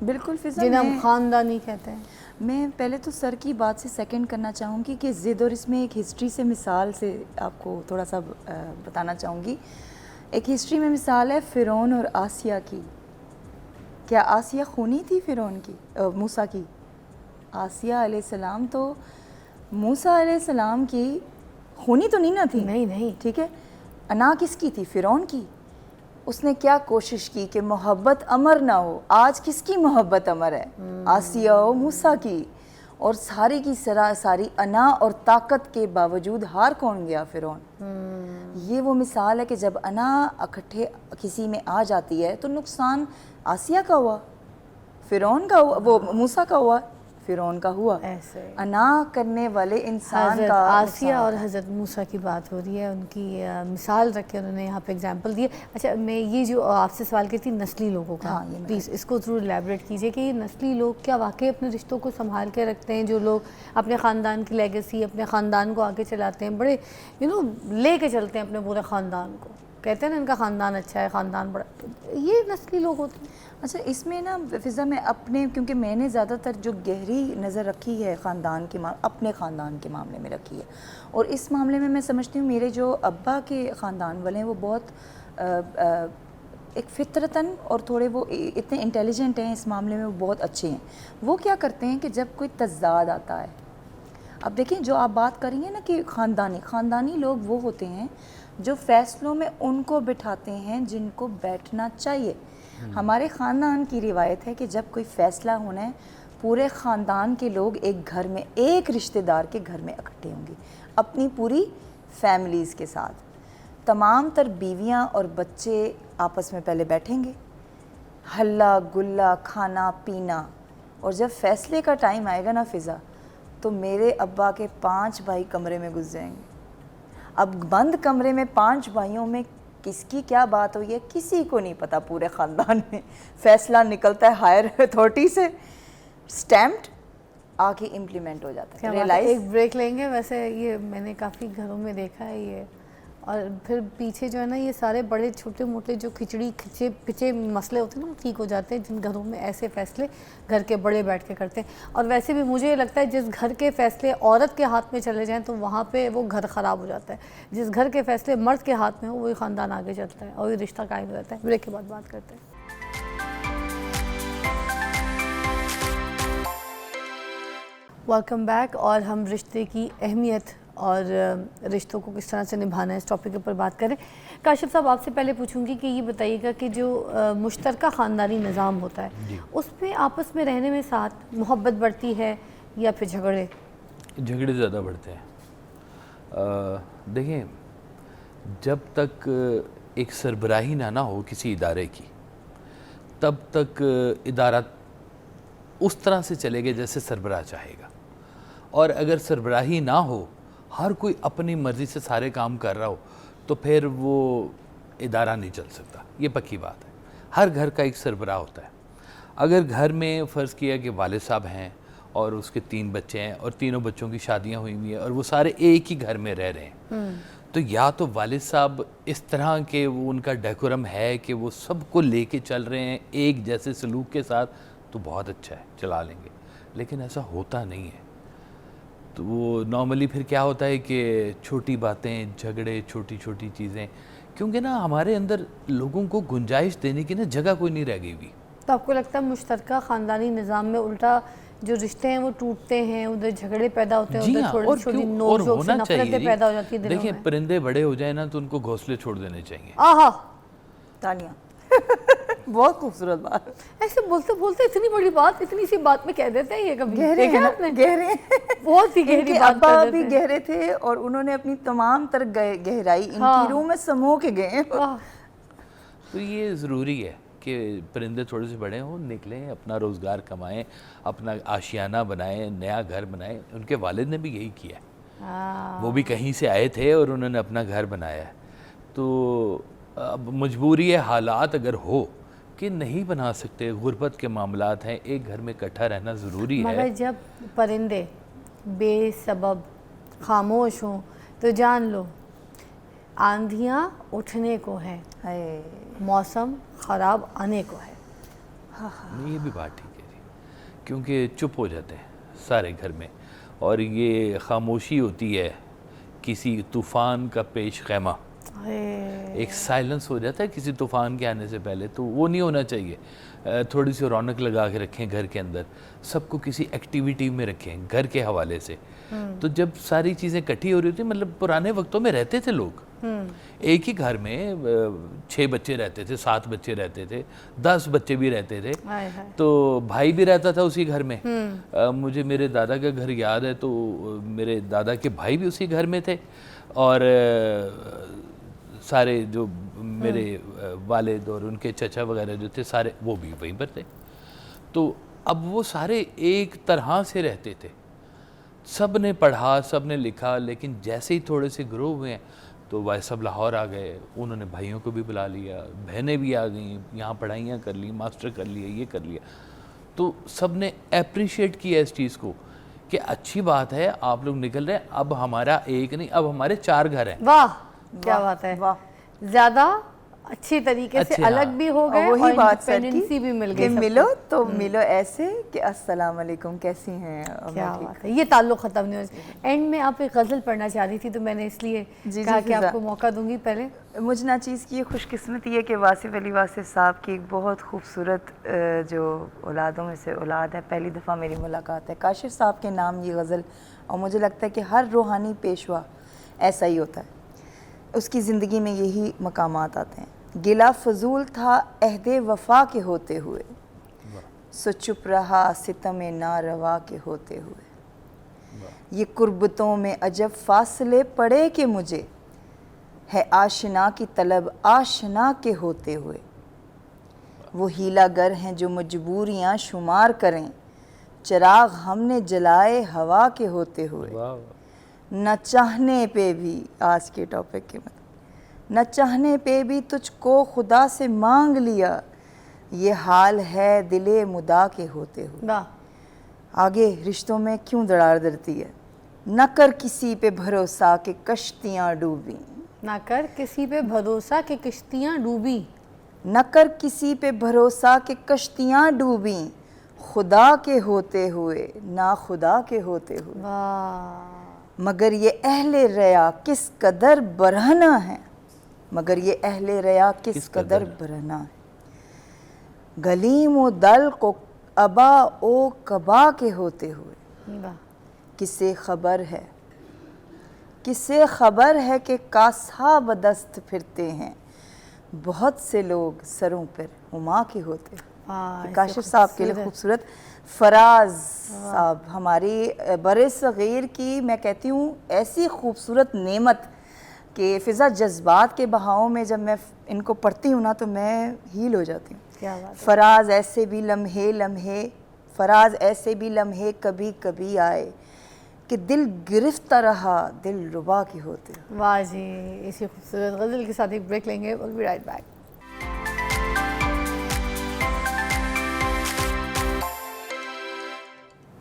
بالکل فضا، جنہیں ہم خاندانی کہتے ہیں. میں پہلے تو سر کی بات سے سیکنڈ کرنا چاہوں گی کہ ضد، اور اس میں ایک ہسٹری سے مثال سے آپ کو تھوڑا سا بتانا چاہوں گی. ایک ہسٹری میں مثال ہے فرعون اور آسیہ کی. کیا آسیہ خونی تھی فرعون کی، موسیٰ کی؟ آسیہ علیہ السلام تو موسیٰ علیہ السلام کی خونی تو نہیں نہ تھی. نہیں. ٹھیک ہے، انا کس کی تھی؟ فرعون کی. اس نے کیا کوشش کی کہ محبت امر نہ ہو. آج کس کی محبت امر ہے؟ آسیہ و موسیٰ کی. اور ساری کی ساری انا اور طاقت کے باوجود ہار کون گیا؟ فرعون. یہ وہ مثال ہے کہ جب انا اکٹھے کسی میں آ جاتی ہے تو نقصان آسیہ کا ہوا، فرعون کا ہوا، وہ موسیٰ کا ہوا، فرعون کا ہوا. ایسے انا کرنے والے انسان حضرت کا آسیہ اور حضرت موسیٰ کی بات ہو رہی ہے، ان کی مثال رکھ کے انہوں نے یہاں پہ اگزامپل دی. اچھا، میں یہ جو آپ سے سوال کی تھی نسلی لوگوں کا، پلیز اس کو ضرور الیبریٹ کیجئے کہ یہ نسلی لوگ کیا واقعی اپنے رشتوں کو سنبھال کے رکھتے ہیں؟ جو لوگ اپنے خاندان کی لیگیسی، اپنے خاندان کو آگے چلاتے ہیں، بڑے لے کے چلتے ہیں اپنے پورے خاندان کو، کہتے ہیں نا ان کا خاندان اچھا ہے، خاندان بڑا، یہ نسلی لوگ ہوتے ہیں. اچھا، اس میں نا فضا میں اپنے، کیونکہ میں نے زیادہ تر جو گہری نظر رکھی ہے خاندان کے اپنے خاندان کے معاملے میں رکھی ہے، اور اس معاملے میں سمجھتی ہوں میرے جو ابا کے خاندان والے ہیں وہ بہت ایک فطرتاً اور تھوڑے وہ اتنے انٹیلیجنٹ ہیں اس معاملے میں، وہ بہت اچھے ہیں. وہ کیا کرتے ہیں کہ جب کوئی تضاد آتا ہے، اب دیکھیں جو آپ بات کر رہی ہیں نا کہ خاندانی لوگ وہ ہوتے ہیں جو فیصلوں میں ان کو بٹھاتے ہیں جن کو بیٹھنا چاہیے. ہمارے خاندان کی روایت ہے کہ جب کوئی فیصلہ ہونا ہے پورے خاندان کے لوگ ایک گھر میں، ایک رشتہ دار کے گھر میں اکٹھے ہوں گے اپنی پوری فیملیز کے ساتھ. تمام تر بیویاں اور بچے آپس میں پہلے بیٹھیں گے، ہلا گلا، کھانا پینا، اور جب فیصلے کا ٹائم آئے گا نا فضا، تو میرے ابا کے 5 بھائی کمرے میں گھس جائیں گے. اب بند کمرے میں 5 بھائیوں میں کس کی کیا بات ہوئی ہے کسی کو نہیں پتا. پورے خاندان میں فیصلہ نکلتا ہے ہائر اتھارٹی سے، سٹیمپڈ، آ کے امپلیمنٹ ہو جاتا ہے. ایک بریک لیں گے. ویسے یہ میں نے کافی گھروں میں دیکھا ہے یہ، اور پھر پیچھے جو ہے نا یہ سارے بڑے چھوٹے موٹے جو کھچے پچے مسئلے ہوتے ہیں نا وہ ٹھیک ہو جاتے ہیں جن گھروں میں ایسے فیصلے گھر کے بڑے بیٹھ کے کرتے ہیں. اور ویسے بھی مجھے یہ لگتا ہے جس گھر کے فیصلے عورت کے ہاتھ میں چلے جائیں تو وہاں پہ وہ گھر خراب ہو جاتا ہے. جس گھر کے فیصلے مرد کے ہاتھ میں ہو وہی خاندان آگے چلتا ہے اور یہ رشتہ قائم رہتا ہے. بریک کے بعد بات کرتے ہیں. Welcome back. اور ہم رشتے کی اہمیت اور رشتوں کو کس طرح سے نبھانا ہے اس ٹاپک کے اوپر بات کریں. کاشف صاحب آپ سے پہلے پوچھوں گی کہ یہ بتائیے گا کہ جو مشترکہ خاندانی نظام ہوتا ہے اس میں آپس میں رہنے میں ساتھ محبت بڑھتی ہے یا پھر جھگڑے زیادہ بڑھتے ہیں؟ دیکھیں، جب تک ایک سربراہی نہ ہو کسی ادارے کی تب تک ادارہ اس طرح سے چلے گا جیسے سربراہ چاہے گا. اور اگر سربراہی نہ ہو، ہر کوئی اپنی مرضی سے سارے کام کر رہا ہو تو پھر وہ ادارہ نہیں چل سکتا. یہ پکی بات ہے. ہر گھر کا ایک سربراہ ہوتا ہے. اگر گھر میں فرض کیا کہ والد صاحب ہیں اور اس کے 3 بچے ہیں اور تینوں بچوں کی شادیاں ہوئی ہوئی ہیں اور وہ سارے ایک ہی گھر میں رہ رہے ہیں، تو یا تو والد صاحب اس طرح کے وہ ان کا ڈیکورم ہے کہ وہ سب کو لے کے چل رہے ہیں ایک جیسے سلوک کے ساتھ، تو بہت اچھا ہے، چلا لیں گے. لیکن ایسا ہوتا نہیں ہے. تو وہ نارملی پھر کیا ہوتا ہے کہ چھوٹی باتیں، جھگڑے، چھوٹی چھوٹی چیزیں، کیونکہ نا ہمارے اندر لوگوں کو گنجائش دینے کی نا جگہ کوئی نہیں رہ گئی ہوئی. تو آپ کو لگتا ہے مشترکہ خاندانی نظام میں الٹا جو رشتے ہیں وہ ٹوٹتے ہیں، ادھر جھگڑے پیدا ہوتے ہیں، ادھر تھوڑی چھوٹی نوک جھوک سے نفرتیں پیدا ہو جاتی ہیں دلوں میں؟ دیکھیں، پرندے بڑے ہو جائیں نا تو ان کو گھونسلے چھوڑ دینے چاہیے. آہا، تانیہ بہت خوبصورت بات. ایسے بولتے بولتے اتنی بڑی بات اتنی سی بات میں کہہ دیتے ہیں. یہ کبھی دیکھا آپ نے؟ گہرے بہت ہی گہری بات ابا بھی گہرے تھے اور انہوں نے اپنی تمام تر گہرائی ان کی روح میں سمو کے گئے. تو یہ ضروری ہے کہ پرندے تھوڑے سے بڑے ہوں، نکلیں، اپنا روزگار کمائیں، اپنا آشیانہ بنائیں، نیا گھر بنائیں. ان کے والد نے بھی یہی کیا ہے. وہ بھی کہیں سے آئے تھے اور انہوں نے اپنا گھر بنایا ہے. تو اب مجبوری ہے، حالات اگر ہو کہ نہیں بنا سکتے، غربت کے معاملات ہیں، ایک گھر میں اکٹھا رہنا ضروری ہے. مگر جب پرندے بے سبب خاموش ہوں تو جان لو آندھیاں اٹھنے کو ہے، موسم خراب آنے کو ہے. نہیں یہ بھی بات ٹھیک ہے جی، کیونکہ چپ ہو جاتے ہیں سارے گھر میں، اور یہ خاموشی ہوتی ہے کسی طوفان کا پیش خیمہ، ایک سائلنس ہو جاتا ہے کسی طوفان کے آنے سے پہلے، تو وہ نہیں ہونا چاہیے. تھوڑی سی رونق لگا کے رکھیں گھر کے اندر، سب کو کسی ایکٹیویٹی میں رکھیں گھر کے حوالے سے. تو جب ساری چیزیں اکٹھی ہو رہی ہوتی، مطلب پرانے وقتوں میں رہتے تھے لوگ ایک ہی گھر میں 6 بچے رہتے تھے، 7 بچے رہتے تھے، 10 بچے بھی رہتے تھے، تو بھائی بھی رہتا تھا اسی گھر میں. مجھے میرے دادا کا گھر یاد ہے، تو میرے دادا کے بھائی بھی اسی گھر میں تھے، اور سارے جو میرے والد اور ان کے چچا وغیرہ جو تھے سارے وہ بھی وہیں پر تھے. تو اب وہ سارے ایک طرح سے رہتے تھے، سب نے پڑھا، سب نے لکھا، لیکن جیسے ہی تھوڑے سے گرو ہوئے ہیں تو وہ سب لاہور آ گئے. انہوں نے بھائیوں کو بھی بلا لیا، بہنیں بھی آ گئیں، یہاں پڑھائیاں کر لی، ماسٹر کر لیا، یہ کر لیا. تو سب نے اپریشیٹ کیا اس چیز کو کہ اچھی بات ہے آپ لوگ نکل رہے ہیں، اب ہمارا ایک نہیں، اب ہمارے 4 گھر ہیں. واہ کیا بات ہے، زیادہ اچھی طریقے سے الگ بھی ہو گئے اور انڈیپینڈنسی بھی مل گئی. ملو تو ملو ایسے کہ السلام علیکم کیسی ہیں. کیا بات ہے، یہ تعلق ختم نہیں ہو. اینڈ میں آپ ایک غزل پڑھنا چاہ رہی تھی تو میں نے اس لیے کہا کہ آپ کو موقع دوں گی. پہلے مجھے ناچیز کی یہ خوش قسمتی ہے کہ واصف علی واصف صاحب کی ایک بہت خوبصورت جو اولادوں میں سے اولاد ہے، پہلی دفعہ میری ملاقات ہے. کاشف صاحب کے نام یہ غزل، اور مجھے لگتا ہے کہ ہر روحانی پیشوا ایسا ہی ہوتا ہے، اس کی زندگی میں یہی مقامات آتے ہیں. گلا فضول تھا عہد وفا کے ہوتے ہوئے، سو چپ رہا ستم ناروا کے ہوتے ہوئے. یہ قربتوں میں عجب فاصلے پڑے کہ مجھے، ہے آشنا کی طلب آشنا کے ہوتے ہوئے. وہ ہیلا گر ہیں جو مجبوریاں شمار کریں، چراغ ہم نے جلائے ہوا کے ہوتے ہوئے. نہ چاہنے پہ بھی، آج کے ٹاپک کے مطلب، نہ چاہنے پہ بھی تجھ کو خدا سے مانگ لیا، یہ حال ہے دل مدا کے ہوتے ہوئے. آگے رشتوں میں کیوں دراڑ درتی ہے، نہ کر کسی پہ بھروسہ کہ کشتیاں ڈوبیں. نہ کر کسی پہ بھروسہ کہ کشتیاں ڈوبیں. نہ کر کسی پہ بھروسہ کہ کشتیاں ڈوبیں، خدا کے ہوتے ہوئے نا خدا کے ہوتے ہوئے. مگر یہ اہل ریا کس قدر برہنہ ہے، مگر یہ اہل ریا کس قدر برہنہ ہے. گلیم و دل کو ابا او کبا کے ہوتے ہوئے. کسے خبر ہے، کسے خبر ہے کہ کاسا بدست پھرتے ہیں، بہت سے لوگ سروں پر ہما کے ہوتے ہیں. کاشف صاحب کے لیے خوبصورت. فراز صاحب ہماری بر صغیر کی میں کہتی ہوں ایسی خوبصورت نعمت کہ فضا جذبات کے بہاؤں میں جب میں ان کو پڑھتی ہوں نا تو میں ہیل ہو جاتی ہوں. فراز ایسے بھی لمحے لمحے، فراز ایسے بھی لمحے کبھی کبھی آئے کہ دل گرفتہ رہا دل ربا کے ہوتے. واہ جی، اسی خوبصورت غزل کے ساتھ ایک بریک لیں گے. we'll be right back.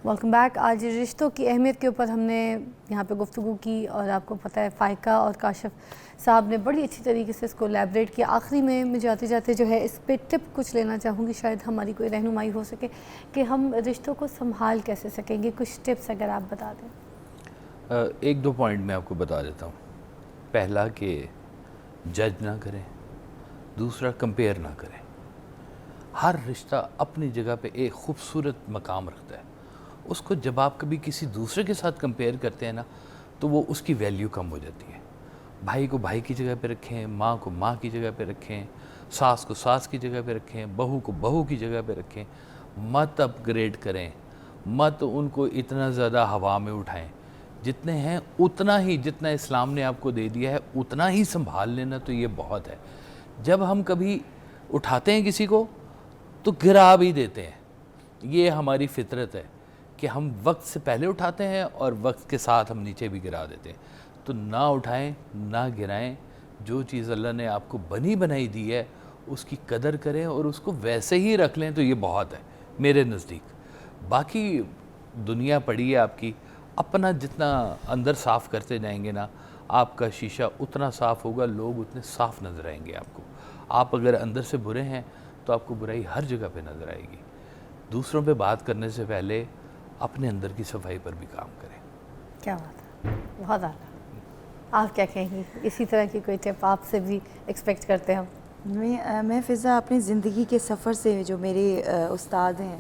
Welcome back. آج رشتوں کی اہمیت کے اوپر ہم نے یہاں پہ گفتگو کی، اور آپ کو پتہ ہے فائقہ اور کاشف صاحب نے بڑی اچھی طریقے سے اس کو الیبریٹ کیا. آخری میں جاتے جاتے جو ہے اس پہ ٹپ کچھ لینا چاہوں گی، شاید ہماری کوئی رہنمائی ہو سکے کہ ہم رشتوں کو سنبھال کیسے سکیں گے. کچھ ٹپس اگر آپ بتا دیں. 1-2 پوائنٹ میں آپ کو بتا دیتا ہوں. پہلا کہ جج نہ کریں، دوسرا کمپیئر نہ کریں. ہر رشتہ اپنی جگہ پہ ایک خوبصورت مقام رکھتا ہے. اس کو جب آپ کبھی کسی دوسرے کے ساتھ کمپیئر کرتے ہیں نا تو وہ اس کی ویلیو کم ہو جاتی ہے. بھائی کو بھائی کی جگہ پہ رکھیں، ماں کو ماں کی جگہ پہ رکھیں، ساس کو ساس کی جگہ پہ رکھیں، بہو کو بہو کی جگہ پہ رکھیں. مت اپ گریڈ کریں، مت ان کو اتنا زیادہ ہوا میں اٹھائیں. جتنے ہیں اتنا ہی، جتنا اسلام نے آپ کو دے دیا ہے اتنا ہی سنبھال لینا تو یہ بہت ہے. جب ہم کبھی اٹھاتے ہیں کسی کو تو گرا بھی دیتے ہیں. یہ ہماری فطرت ہے کہ ہم وقت سے پہلے اٹھاتے ہیں اور وقت کے ساتھ ہم نیچے بھی گرا دیتے ہیں. تو نہ اٹھائیں نہ گرائیں. جو چیز اللہ نے آپ کو بنی بنائی دی ہے اس کی قدر کریں اور اس کو ویسے ہی رکھ لیں تو یہ بہت ہے میرے نزدیک. باقی دنیا پڑی ہے آپ کی، اپنا جتنا اندر صاف کرتے جائیں گے نا آپ کا شیشہ اتنا صاف ہوگا، لوگ اتنے صاف نظر آئیں گے آپ کو. آپ اگر اندر سے برے ہیں تو آپ کو برائی ہر جگہ پہ نظر آئے گی. دوسروں پہ بات کرنے سے پہلے اپنے اندر کی صفائی پر بھی کام کریں. کیا بات ہے, بہت اعلیٰ. آپ کیا کہیں گی؟ اسی طرح کی کوئی ٹپ آپ سے بھی ایکسپیکٹ کرتے ہیں ہم. میں فضا اپنی زندگی کے سفر سے جو میرے استاد ہیں,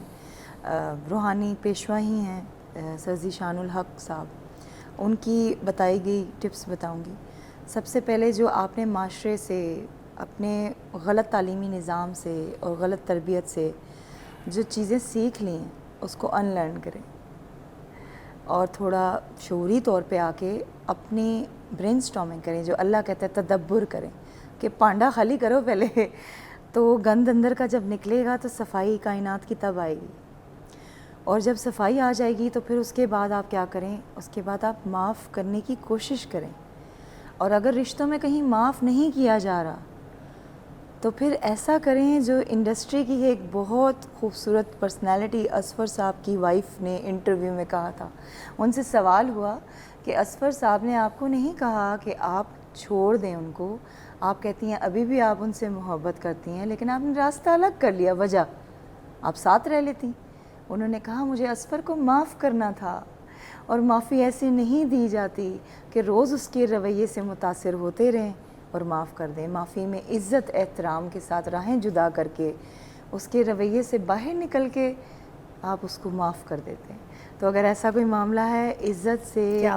روحانی پیشوا ہی ہیں سر ذیشان الحق صاحب, ان کی بتائی گئی ٹپس بتاؤں گی. سب سے پہلے جو آپ نے معاشرے سے, اپنے غلط تعلیمی نظام سے اور غلط تربیت سے جو چیزیں سیکھ لی ہیں اس کو ان لرن کریں, اور تھوڑا شعوری طور پہ آ کے اپنی برین سٹارمنگ کریں, جو اللہ کہتا ہے تدبر کریں کہ پانڈا خالی کرو پہلے, تو گند اندر کا جب نکلے گا تو صفائی کائنات کی تب آئے گی. اور جب صفائی آ جائے گی تو پھر اس کے بعد آپ کیا کریں, اس کے بعد آپ معاف کرنے کی کوشش کریں. اور اگر رشتوں میں کہیں معاف نہیں کیا جا رہا تو پھر ایسا کریں جو انڈسٹری کی ایک بہت خوبصورت پرسنالٹی اصفر صاحب کی وائف نے انٹرویو میں کہا تھا. ان سے سوال ہوا کہ اصفر صاحب نے آپ کو نہیں کہا کہ آپ چھوڑ دیں ان کو, آپ کہتی ہیں ابھی بھی آپ ان سے محبت کرتی ہیں, لیکن آپ نے راستہ الگ کر لیا, وجہ آپ ساتھ رہ لیتی. انہوں نے کہا مجھے اصفر کو معاف کرنا تھا, اور معافی ایسی نہیں دی جاتی کہ روز اس کے رویے سے متاثر ہوتے رہیں اور معاف کر دیں. معافی میں عزت احترام کے ساتھ راہیں جدا کر کے اس کے رویے سے باہر نکل کے آپ اس کو معاف کر دیتے ہیں. تو اگر ایسا کوئی معاملہ ہے, عزت سے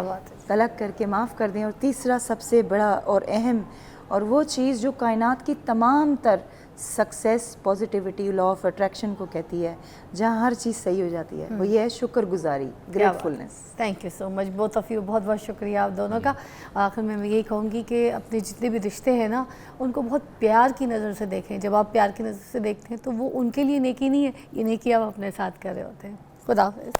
طلق کر کے معاف کر دیں. اور تیسرا سب سے بڑا اور اہم, اور وہ چیز جو کائنات کی تمام تر success, positivity, law of attraction کو کہتی ہے, جہاں ہر چیز صحیح ہو جاتی ہے, وہ یہ ہے شکر گزاری, gratefulness. Thank you so much both of you, بہت بہت شکریہ آپ دونوں کا. آخر میں یہی کہوں گی کہ اپنے جتنے بھی رشتے ہیں نا, ان کو بہت پیار کی نظر سے دیکھیں. جب آپ پیار کی نظر سے دیکھتے ہیں تو وہ ان کے لیے نیکی نہیں ہے, یہ نیکی آپ اپنے ساتھ کر رہے ہوتے ہیں. خدا حافظ.